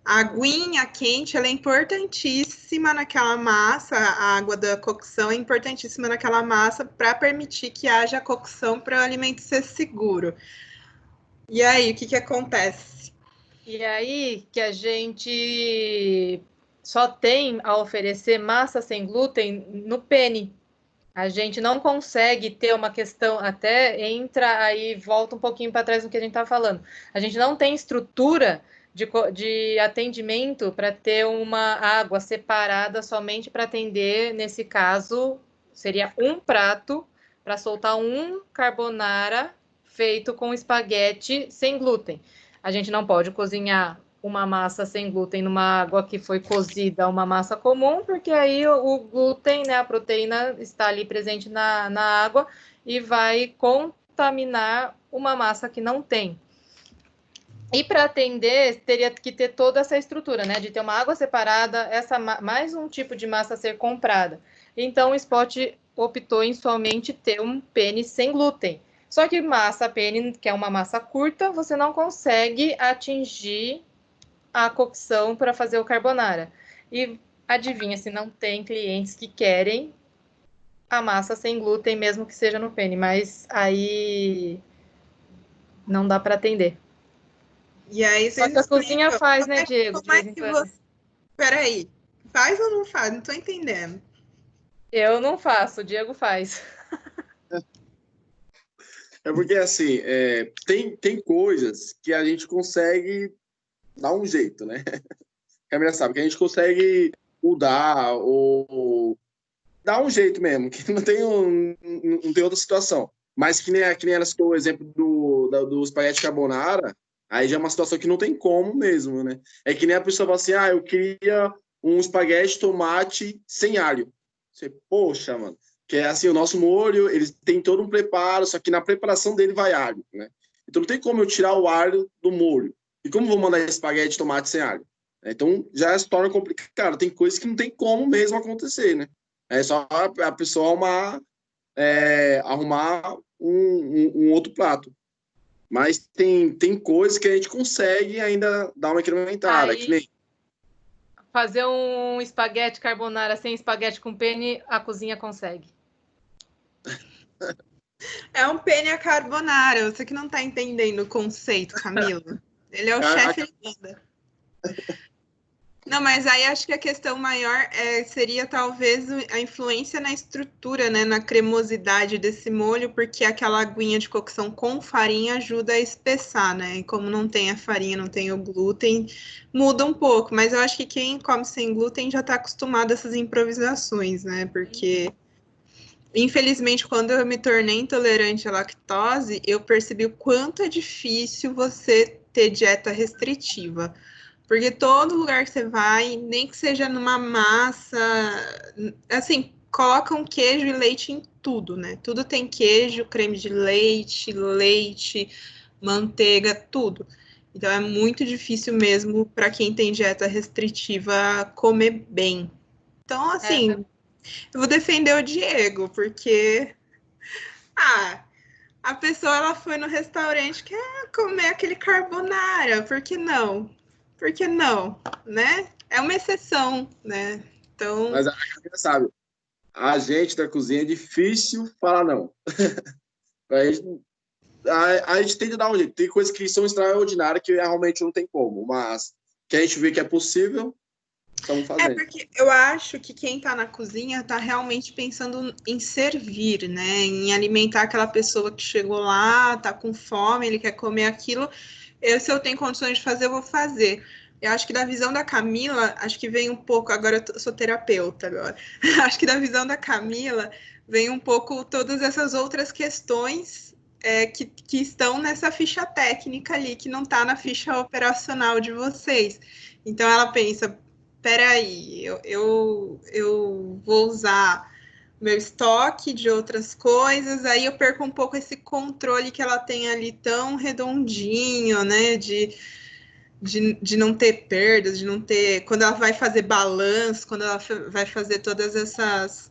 [SPEAKER 1] a aguinha quente, ela é importantíssima naquela massa, a água da cocção é importantíssima naquela massa para permitir que haja cocção para o alimento ser seguro. E aí, o que acontece?
[SPEAKER 2] E aí que a gente só tem a oferecer massa sem glúten no penne. A gente não consegue ter uma questão, até entra aí, volta um pouquinho para trás no que a gente estava falando. A gente não tem estrutura de atendimento para ter uma água separada somente para atender, nesse caso, seria um prato para soltar um carbonara feito com espaguete sem glúten. A gente não pode cozinhar uma massa sem glúten numa água que foi cozida, uma massa comum, porque aí o glúten, né, a proteína está ali presente na água e vai contaminar uma massa que não tem. E para atender, teria que ter toda essa estrutura, né, de ter uma água separada, mais um tipo de massa a ser comprada. Então, o Spot optou em somente ter um penne sem glúten. Só que massa penne, que é uma massa curta, você não consegue atingir a cocção para fazer o carbonara. E adivinha se não tem clientes que querem a massa sem glúten, mesmo que seja no penne, mas aí não dá para atender.
[SPEAKER 1] E aí
[SPEAKER 2] Só que a cozinha faz, né, Diego?
[SPEAKER 1] Como é que você... Peraí, faz ou não faz? Não tô entendendo.
[SPEAKER 2] Eu não faço, o Diego faz.
[SPEAKER 4] É porque, assim, tem coisas que a gente consegue dar um jeito, né? A Camila sabe que a gente consegue mudar ou dar um jeito mesmo, que não tem outra situação. Mas que nem ela citou o exemplo do espaguete carbonara, aí já é uma situação que não tem como mesmo, né? É que nem a pessoa fala assim, eu queria um espaguete tomate sem alho. Você, poxa, mano. Que é assim, o nosso molho, ele tem todo um preparo, só que na preparação dele vai alho, né? Então não tem como eu tirar o alho do molho. E como eu vou mandar espaguete de tomate sem alho? Então já se torna complicado. Tem coisas que não tem como mesmo acontecer, né? É só a pessoa arrumar um outro prato. Mas tem coisas que a gente consegue ainda dar uma incrementada. Que nem...
[SPEAKER 2] Fazer um espaguete carbonara sem espaguete com penne, a cozinha consegue.
[SPEAKER 1] É um penne carbonara. Você que não tá entendendo o conceito, Camila. Ele é o chefe de banda. Não, mas aí acho que a questão maior seria talvez a influência na estrutura, né, na cremosidade desse molho, porque aquela aguinha de cocção com farinha ajuda a espessar, né? E como não tem a farinha, não tem o glúten, muda um pouco. Mas eu acho que quem come sem glúten já está acostumado a essas improvisações, né? Porque, infelizmente, quando eu me tornei intolerante à lactose, eu percebi o quanto é difícil você ter dieta restritiva. Porque todo lugar que você vai, nem que seja numa massa, assim, colocam queijo e leite em tudo, né? Tudo tem queijo, creme de leite, manteiga, tudo. Então é muito difícil mesmo para quem tem dieta restritiva comer bem. Então, assim, eu vou defender o Diego, porque a pessoa ela foi no restaurante quer comer aquele carbonara, por que não? Por que não, né? É uma exceção, né? Então...
[SPEAKER 4] Mas a gente sabe, a gente da cozinha é difícil falar não. A gente tenta dar um jeito. Tem coisas que são extraordinárias que realmente não tem como, mas que a gente vê que é possível, estamos fazendo.
[SPEAKER 1] É porque eu acho que quem está na cozinha está realmente pensando em servir, né? Em alimentar aquela pessoa que chegou lá, está com fome, ele quer comer aquilo. Se eu tenho condições de fazer, eu vou fazer. Eu acho que da visão da Camila, acho que vem um pouco, agora eu sou terapeuta agora, acho que da visão da Camila vem um pouco todas essas outras questões que estão nessa ficha técnica ali, que não está na ficha operacional de vocês. Então ela pensa, peraí, eu vou usar meu estoque de outras coisas, aí eu perco um pouco esse controle que ela tem ali tão redondinho, né, de não ter perdas, de não ter... Quando ela vai fazer balanço, quando ela vai fazer todas essas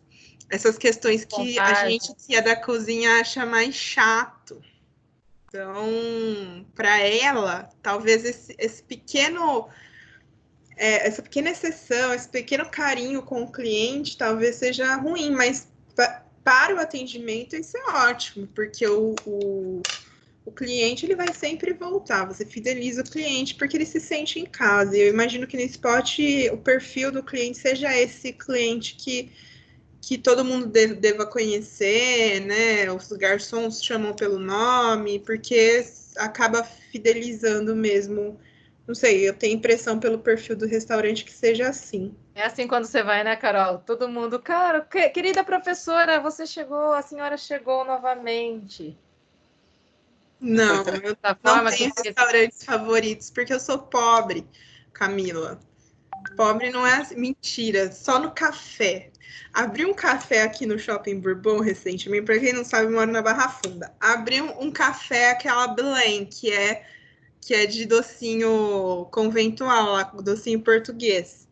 [SPEAKER 1] questões que a gente que é da cozinha acha mais chato. Então, para ela, talvez esse pequeno... essa pequena exceção, esse pequeno carinho com o cliente talvez seja ruim, mas para o atendimento isso é ótimo, porque o cliente ele vai sempre voltar, você fideliza o cliente porque ele se sente em casa. E eu imagino que no Spot o perfil do cliente seja esse cliente que todo mundo deva conhecer, né? Os garçons chamam pelo nome, porque acaba fidelizando mesmo. Não sei, eu tenho impressão pelo perfil do restaurante que seja assim.
[SPEAKER 2] É assim quando você vai, né, Carol? Todo mundo, cara, querida professora, você chegou, a senhora chegou novamente.
[SPEAKER 1] Não, eu não tenho restaurantes favoritos, porque eu sou pobre, Camila. Pobre não é assim, mentira, só no café. Abri um café aqui no Shopping Bourbon recentemente, para quem não sabe, eu moro na Barra Funda. Abri um café, aquela Blend, que é de docinho conventual, lá, docinho português.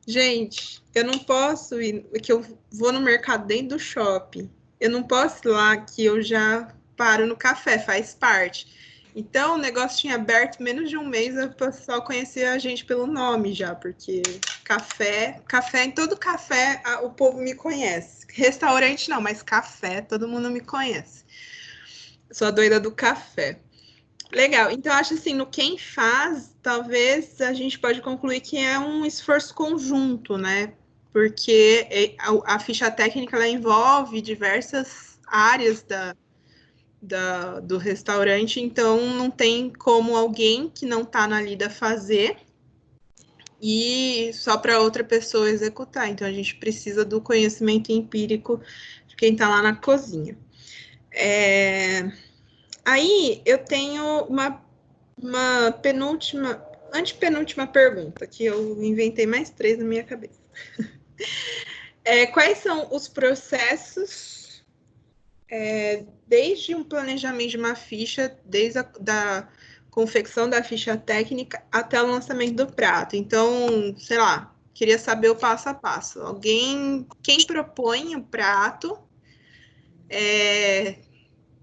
[SPEAKER 1] Gente, eu não posso ir, que eu vou no mercado dentro do shopping. Eu não posso ir lá que eu já paro no café, faz parte. Então, o negócio tinha aberto menos de um mês, o pessoal conhecia a gente pelo nome já, porque café, em todo café o povo me conhece. Restaurante não, mas café, todo mundo me conhece. Sou a doida do café. Legal, então acho assim, no quem faz, talvez a gente pode concluir que é um esforço conjunto, né? Porque a ficha técnica ela envolve diversas áreas do restaurante, então não tem como alguém que não está na lida fazer e só para outra pessoa executar. Então a gente precisa do conhecimento empírico de quem está lá na cozinha. Aí eu tenho uma antepenúltima pergunta, que eu inventei mais 3 na minha cabeça. Quais são os processos Desde um planejamento de uma ficha, desde da confecção da ficha técnica até o lançamento do prato. Então, sei lá, queria saber o passo a passo. Quem propõe o prato,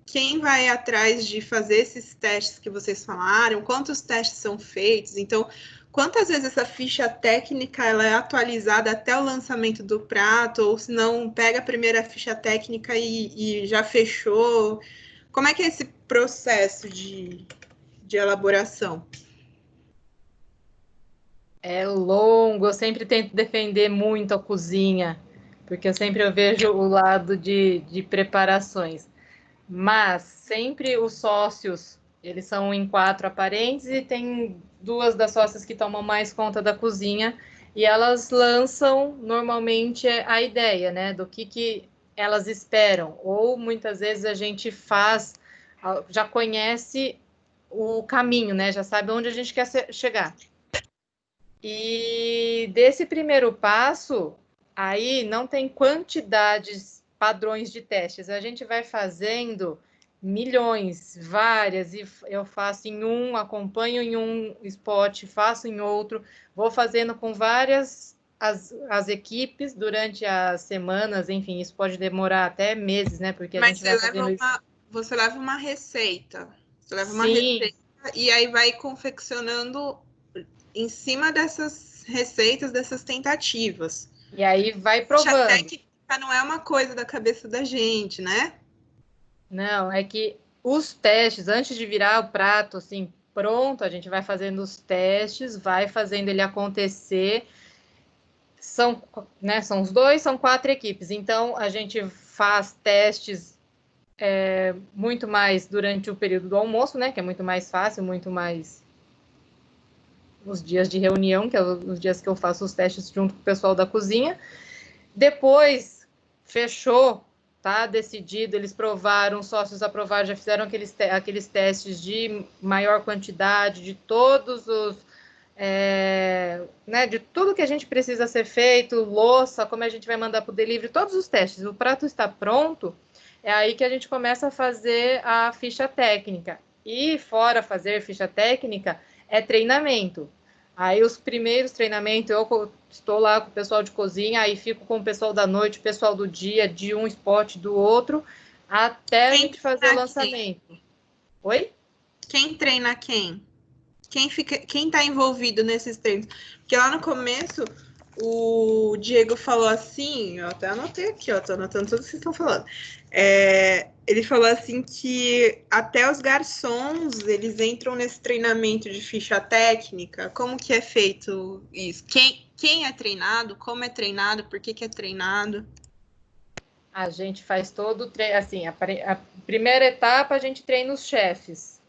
[SPEAKER 1] quem vai atrás de fazer esses testes que vocês falaram, quantos testes são feitos, então, quantas vezes essa ficha técnica ela é atualizada até o lançamento do prato, ou se não, pega a primeira ficha técnica e já fechou. Como é que é esse processo de elaboração?
[SPEAKER 2] É longo, eu sempre tento defender muito a cozinha, porque eu vejo o lado de preparações. Mas sempre os sócios, eles são em 4 aparentes e tem 2 das sócias que tomam mais conta da cozinha e elas lançam normalmente a ideia, né, do que elas esperam. Ou muitas vezes a gente já conhece o caminho, né, já sabe onde a gente quer chegar. E desse primeiro passo, aí não tem quantidades, padrões de testes. A gente vai fazendo milhões, várias, e eu faço em um, acompanho em um spot, faço em outro, vou fazendo com várias as equipes durante as semanas, enfim, isso pode demorar até meses, né? Porque a gente vai fazendo isso.
[SPEAKER 1] Você leva uma receita. Você leva uma
[SPEAKER 2] Sim.
[SPEAKER 1] receita e aí vai confeccionando em cima dessas receitas, dessas tentativas.
[SPEAKER 2] E aí vai provando.
[SPEAKER 1] A técnica não é uma coisa da cabeça da gente, né?
[SPEAKER 2] Não, é que os testes, antes de virar o prato, assim, pronto, a gente vai fazendo os testes, vai fazendo ele acontecer. São os dois, são 4 equipes. Então, a gente faz testes muito mais durante o período do almoço, né? Que é muito mais fácil, muito mais os dias de reunião, que é os dias que eu faço os testes junto com o pessoal da cozinha. Depois, fechou, tá decidido, eles provaram, os sócios aprovaram, já fizeram aqueles testes de maior quantidade, de todos os... de tudo que a gente precisa ser feito, louça, como a gente vai mandar para o delivery, todos os testes, o prato está pronto, é aí que a gente começa a fazer a ficha técnica. E fora fazer ficha técnica, é treinamento. Aí os primeiros treinamentos, eu estou lá com o pessoal de cozinha, aí fico com o pessoal da noite, o pessoal do dia, de um spot do outro, até a gente fazer o lançamento. Oi?
[SPEAKER 1] Quem treina quem? Quem está envolvido nesses treinos? Porque lá no começo, o Diego falou assim, eu até anotei aqui, ó, tô anotando tudo que vocês estão falando. Ele falou assim que até os garçons, eles entram nesse treinamento de ficha técnica. Como que é feito isso? Quem é treinado? Como é treinado? Por que é treinado?
[SPEAKER 2] A gente faz todo o treino, assim, a primeira etapa a gente treina os chefes.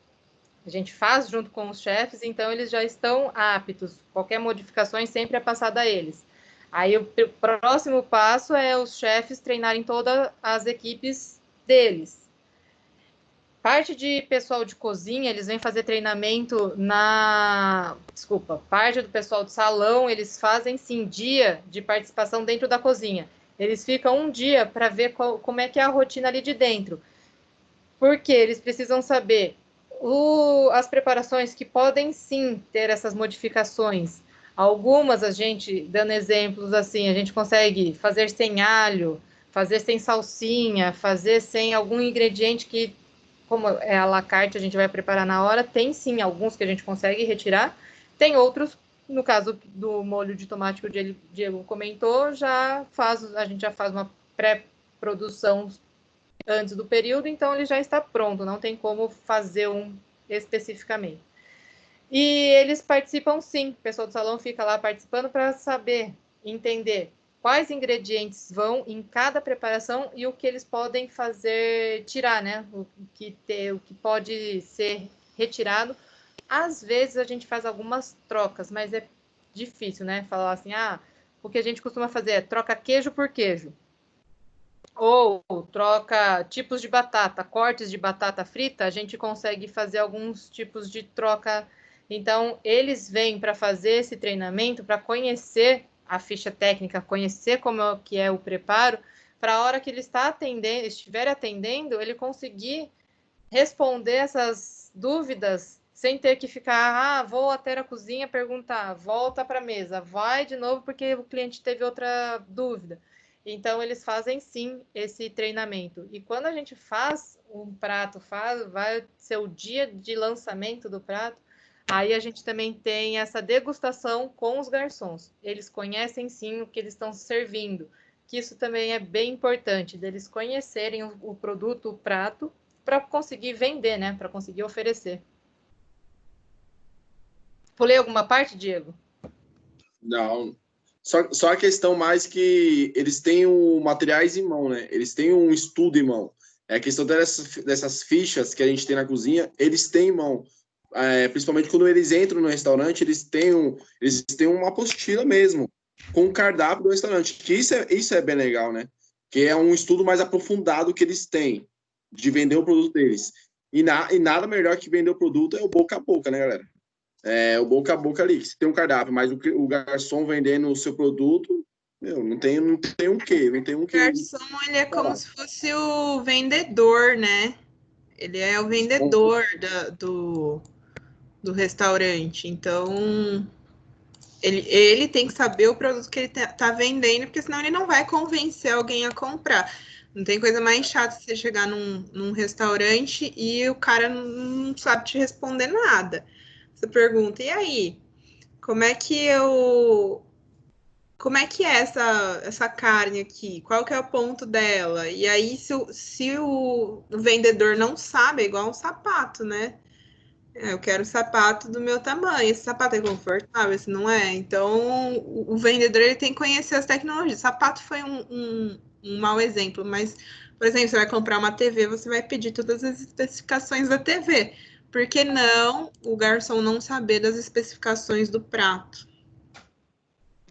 [SPEAKER 2] A gente faz junto com os chefes, então eles já estão aptos. Qualquer modificação sempre é passada a eles. Aí o próximo passo é os chefes treinarem todas as equipes deles. Parte de pessoal de cozinha, eles vêm fazer treinamento parte do pessoal do salão, eles fazem sim dia de participação dentro da cozinha. Eles ficam um dia para ver como é que é a rotina ali de dentro. Porque eles precisam saber as preparações que podem sim ter essas modificações. Algumas, a gente, dando exemplos assim, a gente consegue fazer sem alho, fazer sem salsinha, fazer sem algum ingrediente que, como é à la carte, a gente vai preparar na hora. Tem sim alguns que a gente consegue retirar. Tem outros, no caso do molho de tomate que o Diego comentou, a gente já faz uma pré-produção antes do período, então ele já está pronto, não tem como fazer um especificamente. E eles participam sim, o pessoal do salão fica lá participando para saber, entender quais ingredientes vão em cada preparação e o que eles podem fazer, tirar, né? O que pode ser retirado. Às vezes a gente faz algumas trocas, mas é difícil, né? Falar assim, o que a gente costuma fazer é troca queijo por queijo. Ou troca tipos de batata, cortes de batata frita, a gente consegue fazer alguns tipos de troca. Então, eles vêm para fazer esse treinamento, para conhecer a ficha técnica, conhecer como que é o preparo, para a hora que ele estiver atendendo, ele conseguir responder essas dúvidas sem ter que ficar, vou até a cozinha perguntar, volta para a mesa, vai de novo porque o cliente teve outra dúvida. Então, eles fazem sim esse treinamento. E quando a gente faz um prato, vai ser o dia de lançamento do prato, aí a gente também tem essa degustação com os garçons. Eles conhecem sim o que eles estão servindo, que isso também é bem importante, deles conhecerem o produto, o prato, para conseguir vender, né? Para conseguir oferecer. Pulei alguma parte, Diego?
[SPEAKER 4] Não. Só a questão mais que eles têm materiais em mão, né? Eles têm um estudo em mão. É a questão dessas fichas que a gente tem na cozinha, eles têm em mão. Principalmente quando eles entram no restaurante, eles têm uma apostila mesmo, com o cardápio do restaurante. Que isso é bem legal, né? Que é um estudo mais aprofundado que eles têm de vender o produto deles. E nada melhor que vender o produto é o boca a boca, né, galera? O boca a boca ali, que você tem um cardápio, mas o garçom vendendo o seu produto, não tem um quê? Não tem um quê.
[SPEAKER 1] O garçom, ele é como se fosse o vendedor, né? Ele é o vendedor do restaurante. Então, ele tem que saber o produto que ele tá vendendo, porque senão ele não vai convencer alguém a comprar. Não tem coisa mais chata você chegar num restaurante e o cara não sabe te responder nada. Você pergunta, e aí? Como é que é essa carne aqui? Qual que é o ponto dela? E aí, se o vendedor não sabe, é igual um sapato, né? Eu quero o sapato do meu tamanho. Esse sapato é confortável, esse não é? Então, o vendedor ele tem que conhecer as tecnologias. Sapato foi um mau exemplo, mas, por exemplo, você vai comprar uma TV, você vai pedir todas as especificações da TV. Por que não o garçom não saber das especificações do prato?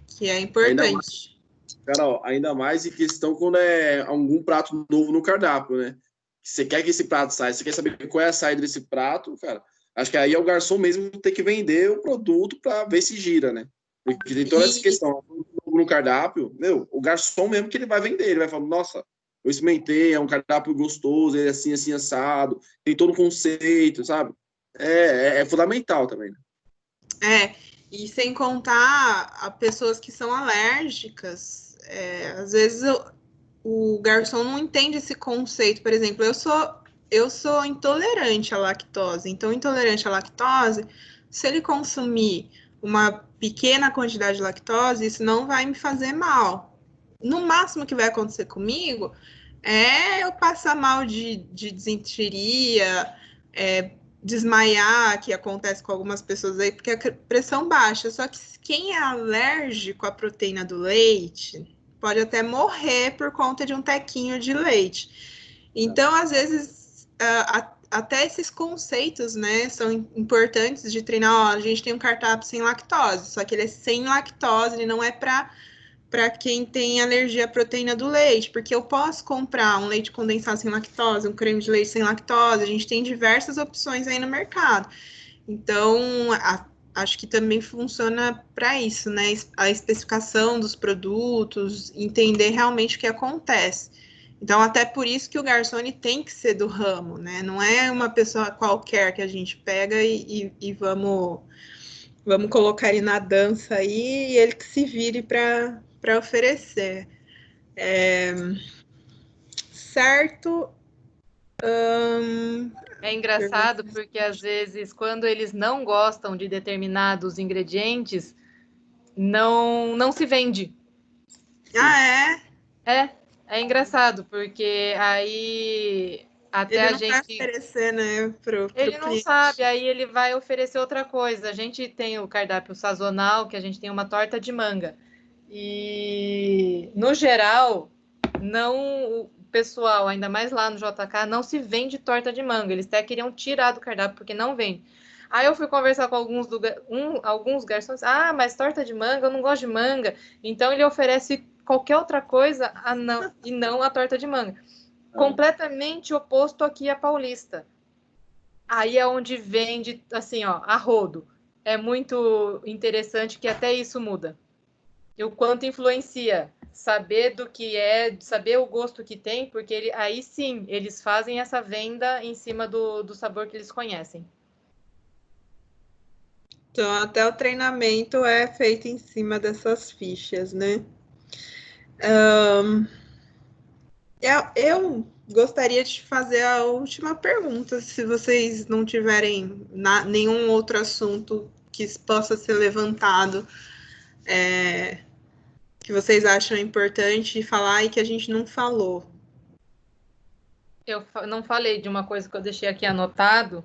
[SPEAKER 1] Que é importante.
[SPEAKER 4] Carol, ainda mais em questão quando é algum prato novo no cardápio, né? Você quer que esse prato saia, você quer saber qual é a saída desse prato, cara. Acho que aí é o garçom mesmo que tem que vender o produto para ver se gira, né? Porque tem toda essa questão no cardápio, o garçom mesmo que ele vai vender, ele vai falar, nossa, eu experimentei, é um cardápio gostoso, ele é assim, assim, assado, tem todo um conceito, sabe? É fundamental também, né?
[SPEAKER 1] E sem contar a pessoas que são alérgicas, às vezes o garçom não entende esse conceito. Por exemplo, eu sou intolerante à lactose. Então, intolerante à lactose, se ele consumir uma pequena quantidade de lactose, isso não vai me fazer mal. No máximo que vai acontecer comigo é eu passar mal de desinteria, desmaiar, que acontece com algumas pessoas aí, porque a pressão baixa. Só que quem é alérgico à proteína do leite pode até morrer por conta de um tequinho de leite. Então, às vezes, até esses conceitos, né, são importantes de treinar. A gente tem um cardápio sem lactose, só que ele é sem lactose, ele não é para quem tem alergia à proteína do leite, porque eu posso comprar um leite condensado sem lactose, um creme de leite sem lactose, a gente tem diversas opções aí no mercado. Então, acho que também funciona para isso, né? A especificação dos produtos, entender realmente o que acontece. Então, até por isso que o garçom tem que ser do ramo, né? Não é uma pessoa qualquer que a gente pega e vamos colocar ele na dança aí e ele que se vire para oferecer. Certo?
[SPEAKER 2] É engraçado porque, às vezes, quando eles não gostam de determinados ingredientes, não se vende. É engraçado, porque aí até
[SPEAKER 1] ele
[SPEAKER 2] a
[SPEAKER 1] não vai
[SPEAKER 2] gente...
[SPEAKER 1] oferecer, né, pro
[SPEAKER 2] Ele não
[SPEAKER 1] cliente.
[SPEAKER 2] sabe, aí ele vai oferecer outra coisa. A gente tem o cardápio sazonal, que a gente tem uma torta de manga. E, no geral, o pessoal, ainda mais lá no JK, não se vende torta de manga. Eles até queriam tirar do cardápio, porque não vende. Aí eu fui conversar com alguns garçons. Mas torta de manga, eu não gosto de manga. Então ele oferece qualquer outra coisa e não a torta de manga. Completamente oposto aqui à paulista. Aí é onde vende, assim, ó, a rodo. É muito interessante que até isso muda. E o quanto influencia saber do que é, saber o gosto que tem, porque aí sim, eles fazem essa venda em cima do sabor que eles conhecem.
[SPEAKER 1] Então, até o treinamento é feito em cima dessas fichas, né? Eu gostaria de fazer a última pergunta, se vocês não tiverem nenhum outro assunto que possa ser levantado, que vocês acham importante falar e que a gente não falou.
[SPEAKER 2] Eu não falei de uma coisa que eu deixei aqui anotado,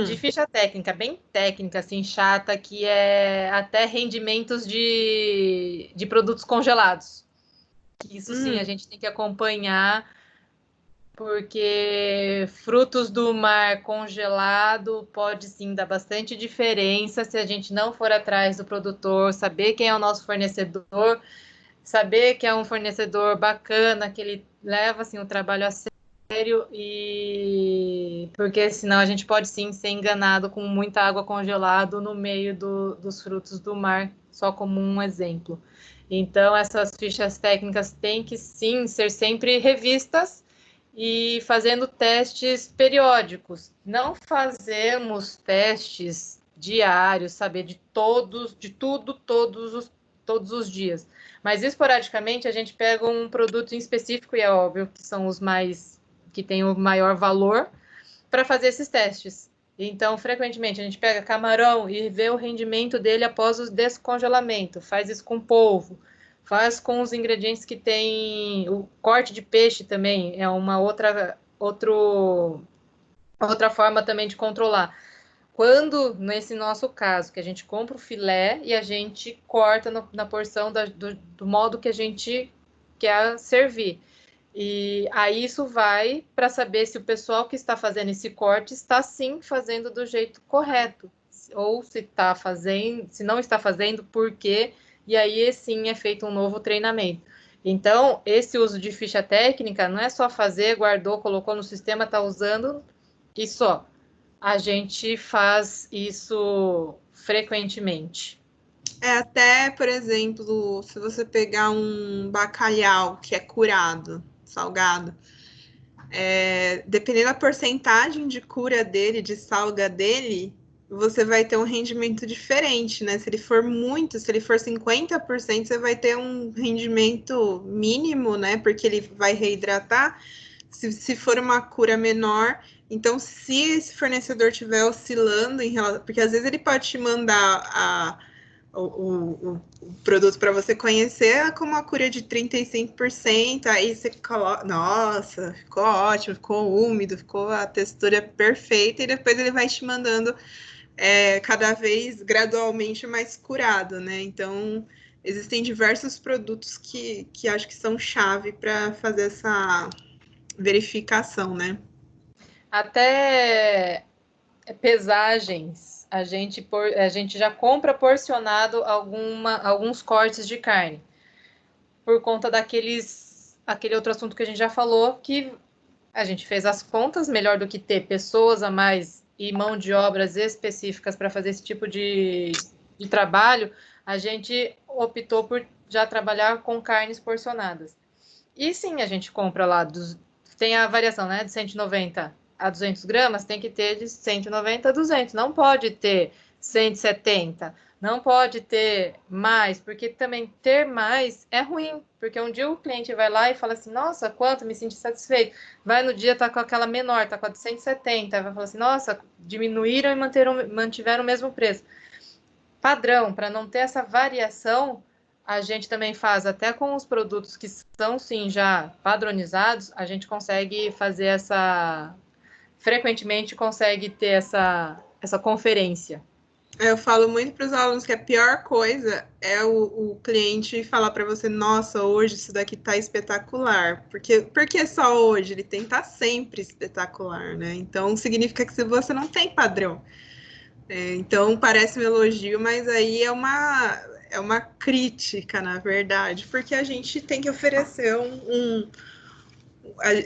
[SPEAKER 2] de ficha técnica, bem técnica, assim, chata, que é até rendimentos de produtos congelados. Isso sim, a gente tem que acompanhar, porque frutos do mar congelado pode sim dar bastante diferença se a gente não for atrás do produtor, saber quem é o nosso fornecedor, saber que é um fornecedor bacana, que ele leva assim, o trabalho a sério, e porque senão a gente pode sim ser enganado com muita água congelada no meio dos frutos do mar, só como um exemplo. Então, essas fichas técnicas têm que sim ser sempre revistas e fazendo testes periódicos. Não fazemos testes diários, saber de tudo, todos os dias. Mas esporadicamente a gente pega um produto em específico, e é óbvio que são os mais que têm o maior valor, para fazer esses testes. Então, frequentemente, a gente pega camarão e vê o rendimento dele após o descongelamento. Faz isso com polvo, faz com os ingredientes que tem o corte de peixe também, é uma outra forma também de controlar. Quando, nesse nosso caso, que a gente compra o filé e a gente corta na porção do modo que a gente quer servir. E aí isso vai para saber se o pessoal que está fazendo esse corte está sim fazendo do jeito correto, ou se está fazendo, se não está fazendo, por quê? E aí sim é feito um novo treinamento. Então, esse uso de ficha técnica não é só fazer, guardou, colocou no sistema, está usando e só. A gente faz isso frequentemente.
[SPEAKER 1] Até, por exemplo, se você pegar um bacalhau que é curado, salgado, dependendo da porcentagem de cura dele, de salga dele, você vai ter um rendimento diferente, né? Se ele for muito, se ele for 50%, você vai ter um rendimento mínimo, né? Porque ele vai reidratar. Se for uma cura menor, então se esse fornecedor estiver oscilando em relação, porque às vezes ele pode te mandar o produto para você conhecer com uma cura de 35%, aí você coloca, nossa, ficou ótimo, ficou úmido, ficou a textura perfeita, e depois ele vai te mandando cada vez gradualmente mais curado, né? Então, existem diversos produtos que acho que são chave para fazer essa verificação, né?
[SPEAKER 2] Até pesagens. A gente já compra porcionado alguns cortes de carne. Por conta aquele outro assunto que a gente já falou, que a gente fez as contas, melhor do que ter pessoas a mais e mão de obras específicas para fazer esse tipo de trabalho, a gente optou por já trabalhar com carnes porcionadas. E sim, a gente compra lá, tem a variação, né, de 190 a 200 gramas, tem que ter de 190 a 200, não pode ter 170, não pode ter mais, porque também ter mais é ruim, porque um dia o cliente vai lá e fala assim, nossa, quanto, me senti satisfeito, vai no dia, tá com aquela menor, tá com a de 170, vai falar assim, nossa, diminuíram e mantiveram o mesmo preço. Padrão, para não ter essa variação, a gente também faz, até com os produtos que são, sim, já padronizados, a gente consegue fazer frequentemente consegue ter essa conferência.
[SPEAKER 1] Eu falo muito para os alunos que a pior coisa é o cliente falar para você, nossa, hoje isso daqui tá espetacular. Porque só hoje? Ele tem que estar sempre espetacular, né? Então, significa que você não tem padrão. Então, parece um elogio, mas aí é uma crítica, na verdade, porque a gente tem que oferecer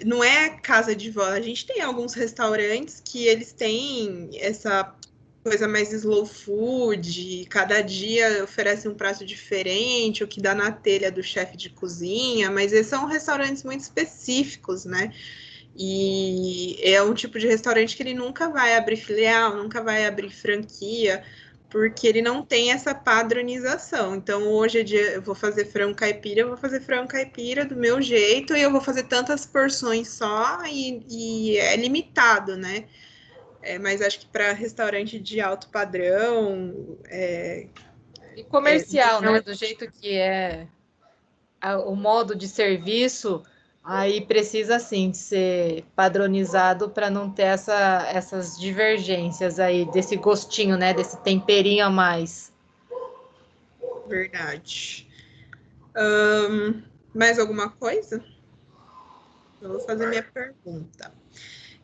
[SPEAKER 1] não é casa de vó, a gente tem alguns restaurantes que eles têm essa coisa mais slow food, cada dia oferece um prato diferente, o que dá na telha do chefe de cozinha, mas esses são restaurantes muito específicos, né? E é um tipo de restaurante que ele nunca vai abrir filial, nunca vai abrir franquia, porque ele não tem essa padronização. Então, hoje é dia, eu vou fazer frango caipira, eu vou fazer frango caipira do meu jeito, e eu vou fazer tantas porções só, e é limitado, né? Mas acho que para restaurante de alto padrão...
[SPEAKER 2] E comercial, né? Do jeito que é o modo de serviço, aí precisa, sim, ser padronizado para não ter essas divergências aí, desse gostinho, né? Desse temperinho a mais.
[SPEAKER 1] Verdade. Mais alguma coisa? Eu vou fazer minha pergunta.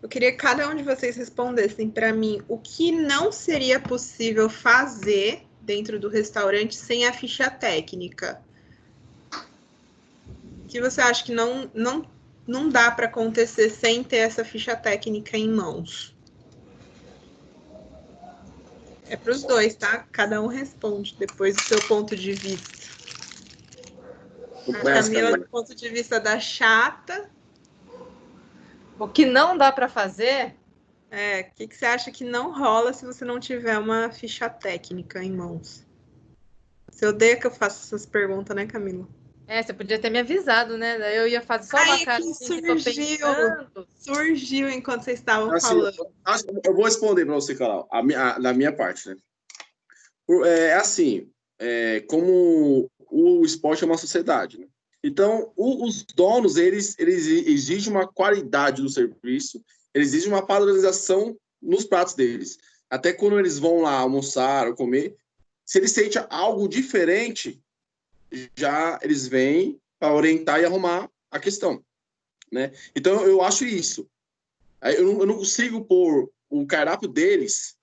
[SPEAKER 1] Eu queria que cada um de vocês respondessem para mim o que não seria possível fazer dentro do restaurante sem a ficha técnica. O que você acha que não dá para acontecer sem ter essa ficha técnica em mãos? É para os dois, tá? Cada um responde depois do seu ponto de vista. A Camila, do ponto de vista da chata.
[SPEAKER 2] O que não dá para fazer?
[SPEAKER 1] O que você acha que não rola se você não tiver uma ficha técnica em mãos? Você odeia que eu faça essas perguntas, né, Camila?
[SPEAKER 2] Você podia ter me avisado, né? Eu ia fazer só uma cara assim, que tô pensando.
[SPEAKER 1] Surgiu enquanto vocês estavam falando.
[SPEAKER 4] Eu vou responder para você, Carol, da minha parte, né? Como o esporte é uma sociedade, né? Então, os donos, eles exigem uma qualidade do serviço, eles exigem uma padronização nos pratos deles. Até quando eles vão lá almoçar ou comer, se eles sentem algo diferente, já eles vêm para orientar e arrumar a questão, né? Então, eu acho isso. Eu não consigo pôr o cardápio deles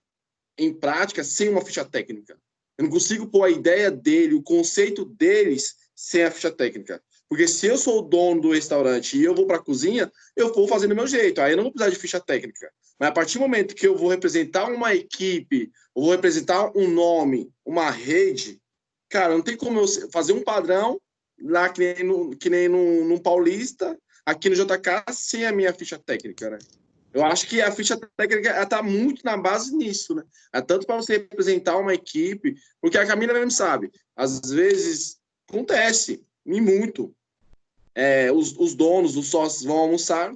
[SPEAKER 4] em prática sem uma ficha técnica. Eu não consigo pôr a ideia dele, o conceito deles sem a ficha técnica. Porque se eu sou o dono do restaurante e eu vou para a cozinha, eu vou fazer do meu jeito. Aí eu não vou precisar de ficha técnica. Mas a partir do momento que eu vou representar uma equipe, ou vou representar um nome, uma rede, cara, não tem como eu fazer um padrão lá que nem num Paulista, aqui no JK, sem a minha ficha técnica, né? Eu acho que a ficha técnica está muito na base nisso, né? Tanto para você representar uma equipe, porque a Camila mesmo sabe, às vezes acontece, e muito. Os donos, os sócios vão almoçar,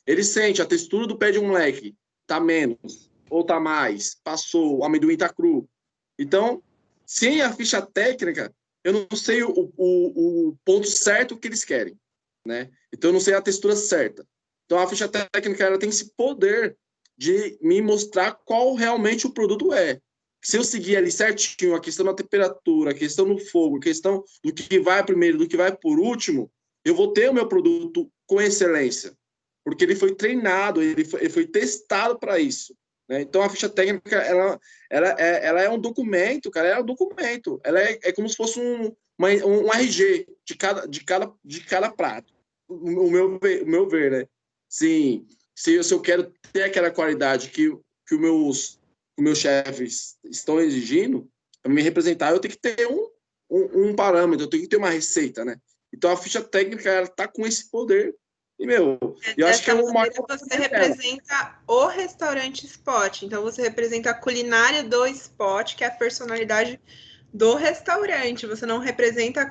[SPEAKER 4] eles sentem a textura do pé de um moleque, tá menos, ou tá mais, passou, o amendoim tá cru. Então, sem a ficha técnica, eu não sei o ponto certo que eles querem, né? Então, eu não sei a textura certa. Então, a ficha técnica ela tem esse poder de me mostrar qual realmente o produto é. Se eu seguir ali certinho a questão da temperatura, a questão do fogo, a questão do que vai primeiro, do que vai por último, eu vou ter o meu produto com excelência. Porque ele foi treinado, ele foi testado para isso, né? Então, a ficha técnica, ela é um documento, cara, é um documento. Ela é como se fosse um RG de cada prato. O meu ver, né? Sim, se eu quero ter aquela qualidade que os meus chefes estão exigindo, para me representar, eu tenho que ter um parâmetro, eu tenho que ter uma receita, né? Então, a ficha técnica, ela tá com esse poder. E, eu acho que é uma...
[SPEAKER 1] Você representa o restaurante Spot, então você representa a culinária do Spot, que é a personalidade do restaurante, você não representa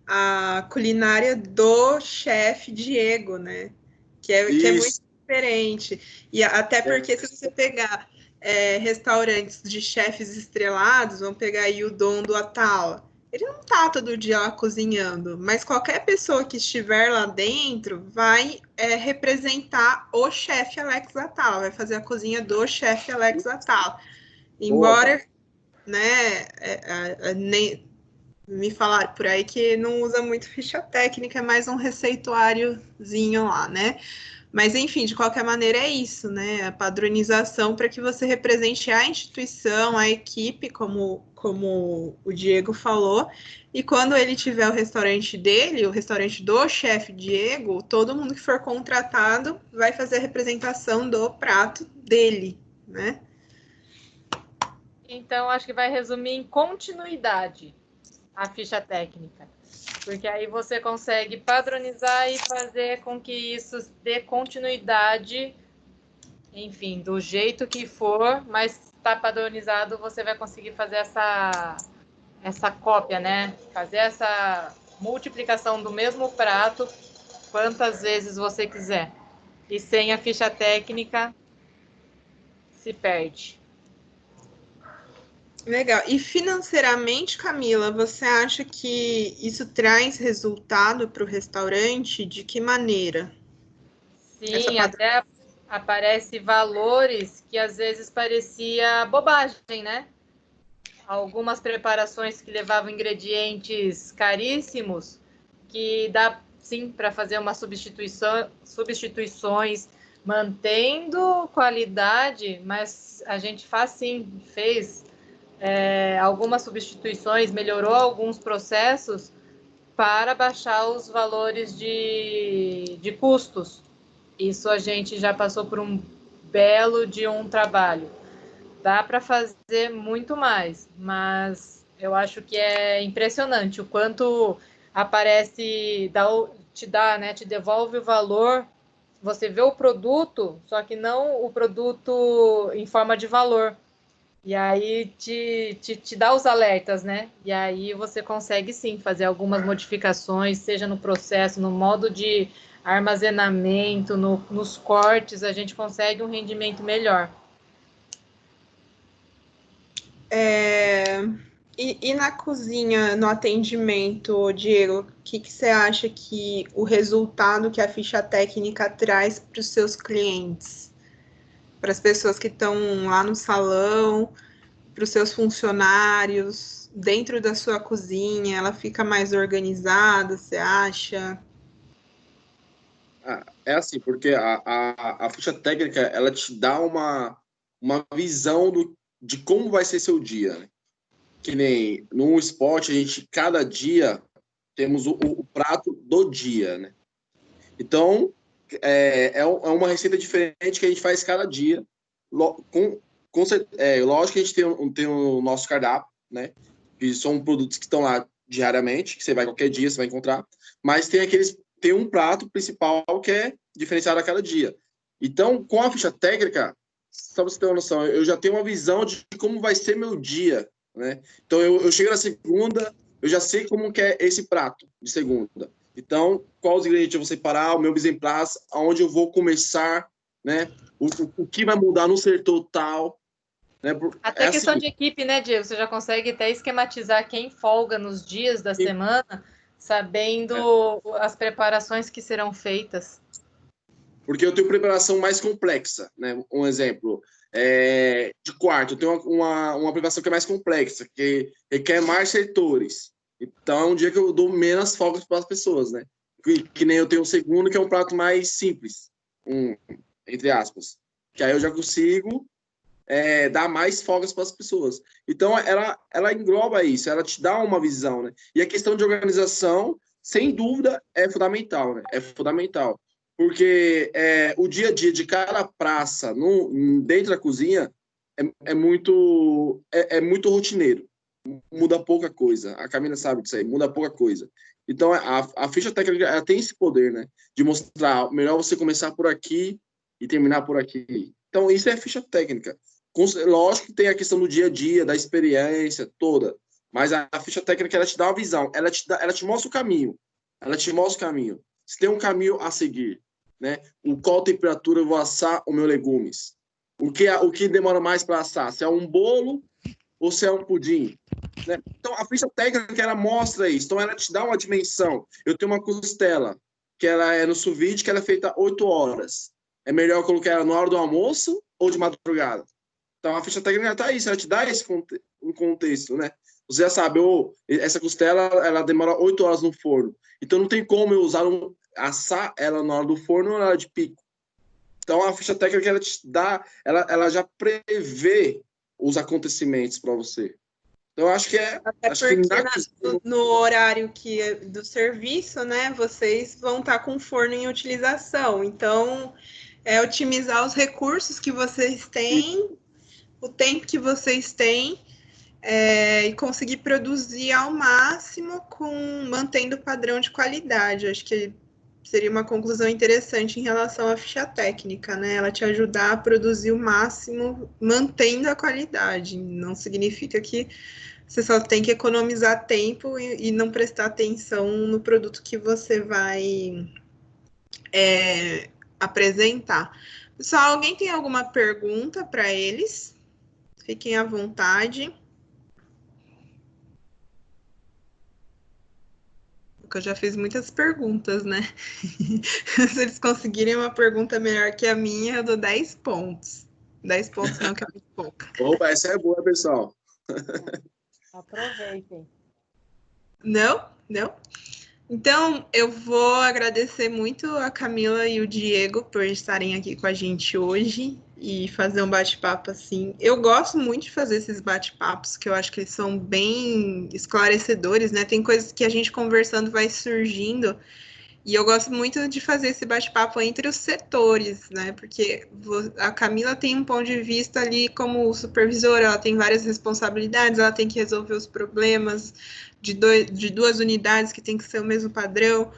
[SPEAKER 1] a culinária do chefe Diego, né? Que é muito diferente. E até porque se você pegar restaurantes de chefes estrelados, vamos pegar aí o Dom do Atala, ele não tá todo dia lá cozinhando, mas qualquer pessoa que estiver lá dentro vai representar o chefe Alex Atala, vai fazer a cozinha do chefe Alex Atala. Embora, né, me falaram por aí que não usa muito ficha técnica, é mais um receituáriozinho lá, né? Mas, enfim, de qualquer maneira é isso, né? A padronização para que você represente a instituição, a equipe, como o Diego falou. E quando ele tiver o restaurante dele, o restaurante do chefe Diego, todo mundo que for contratado vai fazer a representação do prato dele, né?
[SPEAKER 2] então, acho que vai resumir em continuidade a ficha técnica. Porque aí você consegue padronizar e fazer com que isso dê continuidade, enfim, do jeito que for, mas está padronizado, você vai conseguir fazer essa cópia, né? Fazer essa multiplicação do mesmo prato quantas vezes você quiser. E sem a ficha técnica, se perde.
[SPEAKER 1] Legal. E financeiramente, Camila, você acha que isso traz resultado para o restaurante? De que maneira?
[SPEAKER 2] Sim, até aparece valores que às vezes parecia bobagem, né? Algumas preparações que levavam ingredientes caríssimos, que dá sim para fazer uma substituições, mantendo qualidade, mas a gente fez algumas substituições, melhorou alguns processos para baixar os valores de custos. Isso a gente já passou por um belo de um trabalho. Dá para fazer muito mais, mas eu acho que é impressionante o quanto aparece, te devolve o valor. Você vê o produto, só que não o produto em forma de valor. E aí te dá os alertas, né? E aí você consegue sim fazer algumas modificações, seja no processo, no modo de armazenamento, nos cortes, a gente consegue um rendimento melhor.
[SPEAKER 1] E na cozinha, no atendimento, Diego, o que você acha que o resultado que a ficha técnica traz para os seus clientes? Para as pessoas que estão lá no salão, para os seus funcionários, dentro da sua cozinha, ela fica mais organizada, você acha?
[SPEAKER 4] É assim, porque a ficha técnica, ela te dá uma visão de como vai ser seu dia, né? Que nem no esporte, a gente, cada dia, temos o prato do dia, né? Então, é uma receita diferente que a gente faz cada dia. Lógico que a gente tem o nosso cardápio, né? Que são produtos que estão lá diariamente, que você vai qualquer dia, você vai encontrar. Mas tem um prato principal que é diferenciado a cada dia. Então, com a ficha técnica, só para você ter uma noção, eu já tenho uma visão de como vai ser meu dia, né? Então, eu chego na segunda, eu já sei como que é esse prato de segunda. Então, quais os ingredientes eu vou separar, o meu mise en place, aonde eu vou começar, né? O que vai mudar no setor tal, né?
[SPEAKER 2] Até questão de equipe, né, Diego? Você já consegue até esquematizar quem folga nos dias da semana, sabendo as preparações que serão feitas.
[SPEAKER 4] Porque eu tenho preparação mais complexa, né? Um exemplo, de quarto, eu tenho uma preparação que é mais complexa, que requer mais setores. Então, é um dia que eu dou menos folgas para as pessoas, né? Que nem eu tenho o segundo, que é um prato mais simples, entre aspas. Que aí eu já consigo dar mais folgas para as pessoas. Então, ela engloba isso, ela te dá uma visão, né? E a questão de organização, sem dúvida, é fundamental, né? É fundamental. Porque o dia a dia de cada praça dentro da cozinha é muito rotineiro. Muda pouca coisa. A Camila sabe disso aí, muda pouca coisa. Então, a ficha técnica ela tem esse poder, né? De mostrar, melhor você começar por aqui e terminar por aqui. Então, isso é ficha técnica. Lógico que tem a questão do dia a dia, da experiência toda, mas a ficha técnica ela te dá uma visão, ela te mostra o caminho. Ela te mostra o caminho. Se tem um caminho a seguir, né? Qual temperatura eu vou assar os meus legumes? O que demora mais para assar? Se é um bolo ou se é um pudim? Né? Então, a ficha técnica ela mostra isso. Então, ela te dá uma dimensão. Eu tenho uma costela que ela é no sous vide, que ela é feita 8 horas. É melhor eu colocar ela na hora do almoço ou de madrugada? Então, a ficha técnica está isso. Ela te dá um contexto, né? Você já sabe, essa costela ela demora 8 horas no forno. Então, não tem como eu assar ela na hora do forno ou na hora de pico. Então, a ficha técnica ela te dá, ela já prevê os acontecimentos para você. Então, eu acho que
[SPEAKER 1] Até
[SPEAKER 4] acho
[SPEAKER 1] porque no horário do serviço, né, vocês vão estar com o forno em utilização. Então, otimizar os recursos que vocês têm o tempo que vocês têm e conseguir produzir ao máximo mantendo o padrão de qualidade. Acho que seria uma conclusão interessante em relação à ficha técnica, né? Ela te ajudar a produzir o máximo mantendo a qualidade. Não significa que você só tem que economizar tempo e não prestar atenção no produto que você vai apresentar. Pessoal, alguém tem alguma pergunta para eles? Fiquem à vontade. Porque eu já fiz muitas perguntas, né? Se eles conseguirem uma pergunta melhor que a minha, eu dou 10 pontos. 10 pontos não, que é muito pouca.
[SPEAKER 4] Opa, essa é boa, pessoal.
[SPEAKER 2] Aproveitem.
[SPEAKER 1] Não? Não? Então, eu vou agradecer muito a Camila e o Diego por estarem aqui com a gente hoje e fazer um bate-papo assim. Eu gosto muito de fazer esses bate-papos, que eu acho que eles são bem esclarecedores, né? Tem coisas que a gente conversando vai surgindo, e eu gosto muito de fazer esse bate-papo entre os setores, né? Porque a Camila tem um ponto de vista ali como supervisora, ela tem várias responsabilidades, ela tem que resolver os problemas de duas unidades que tem que ser o mesmo padrão.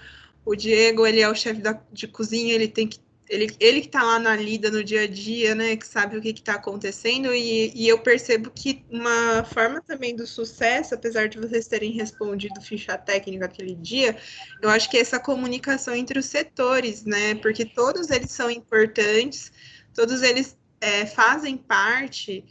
[SPEAKER 1] O Diego, ele é o chefe de cozinha, ele que está lá na lida no dia a dia, né, que sabe o que está acontecendo, e eu percebo que uma forma também do sucesso, apesar de vocês terem respondido ficha técnica aquele dia, eu acho que é essa comunicação entre os setores, né, porque todos eles são importantes, todos eles fazem parte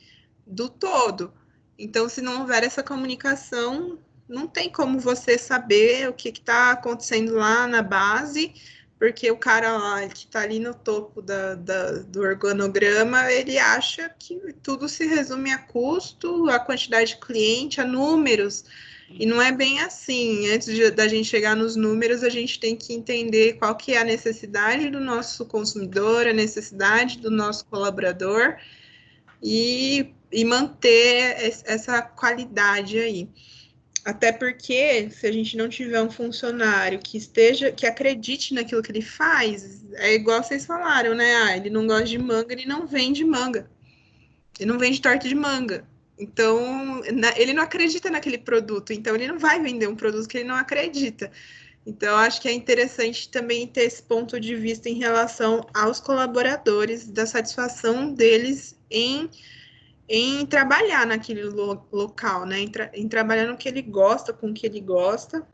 [SPEAKER 1] do todo. Então, se não houver essa comunicação, não tem como você saber o que está acontecendo lá na base, porque o cara lá que está ali no topo do organograma, ele acha que tudo se resume a custo, a quantidade de cliente, a números, e não é bem assim. Antes da gente chegar nos números, a gente tem que entender qual que é a necessidade do nosso consumidor, a necessidade do nosso colaborador, e manter essa qualidade aí. Até porque, se a gente não tiver um funcionário que acredite naquilo que ele faz, é igual vocês falaram, né? Ele não gosta de manga, ele não vende manga. Ele não vende torta de manga. Então, ele não acredita naquele produto, então ele não vai vender um produto que ele não acredita. Então, acho que é interessante também ter esse ponto de vista em relação aos colaboradores, da satisfação deles em trabalhar naquele local, né? Em trabalhar no que ele gosta, com o que ele gosta.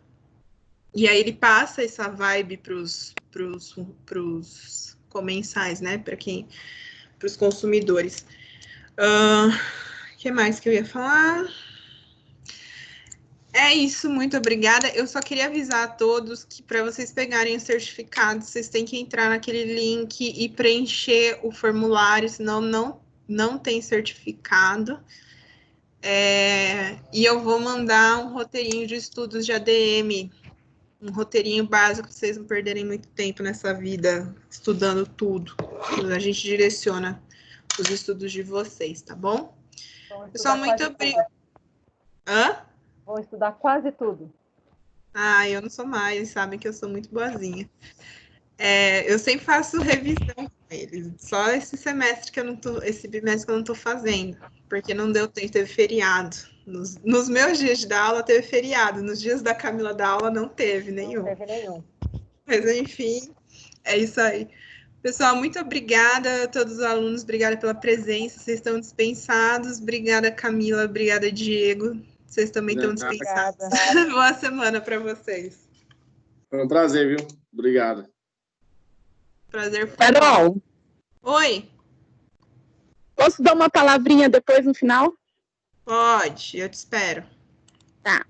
[SPEAKER 1] E aí ele passa essa vibe para os comensais, né? Para os consumidores. O que mais que eu ia falar? É isso, muito obrigada. Eu só queria avisar a todos que para vocês pegarem o certificado, vocês têm que entrar naquele link e preencher o formulário, senão não tem certificado. E eu vou mandar um roteirinho de estudos de ADM, um roteirinho básico para vocês não perderem muito tempo nessa vida estudando tudo. A gente direciona os estudos de vocês, tá bom? Pessoal, muito obrigada.
[SPEAKER 2] Vou estudar quase tudo.
[SPEAKER 1] Eu não sou mais, sabem que eu sou muito boazinha. Eu sempre faço revisão com eles. Só esse semestre esse bimestre que eu não estou fazendo, porque não deu tempo, teve feriado. Nos meus dias de aula teve feriado, nos dias da Camila da aula não teve nenhum.
[SPEAKER 2] Não teve nenhum.
[SPEAKER 1] Mas enfim, é isso aí. Pessoal, muito obrigada a todos os alunos, obrigada pela presença, vocês estão dispensados. Obrigada, Camila, obrigada, Diego. Vocês também estão dispensados. Boa semana para vocês.
[SPEAKER 4] Foi um prazer, viu? Obrigado.
[SPEAKER 1] Prazer foi.
[SPEAKER 5] Carol.
[SPEAKER 1] Oi.
[SPEAKER 5] Posso dar uma palavrinha depois no final?
[SPEAKER 1] Pode, eu te espero.
[SPEAKER 5] Tá.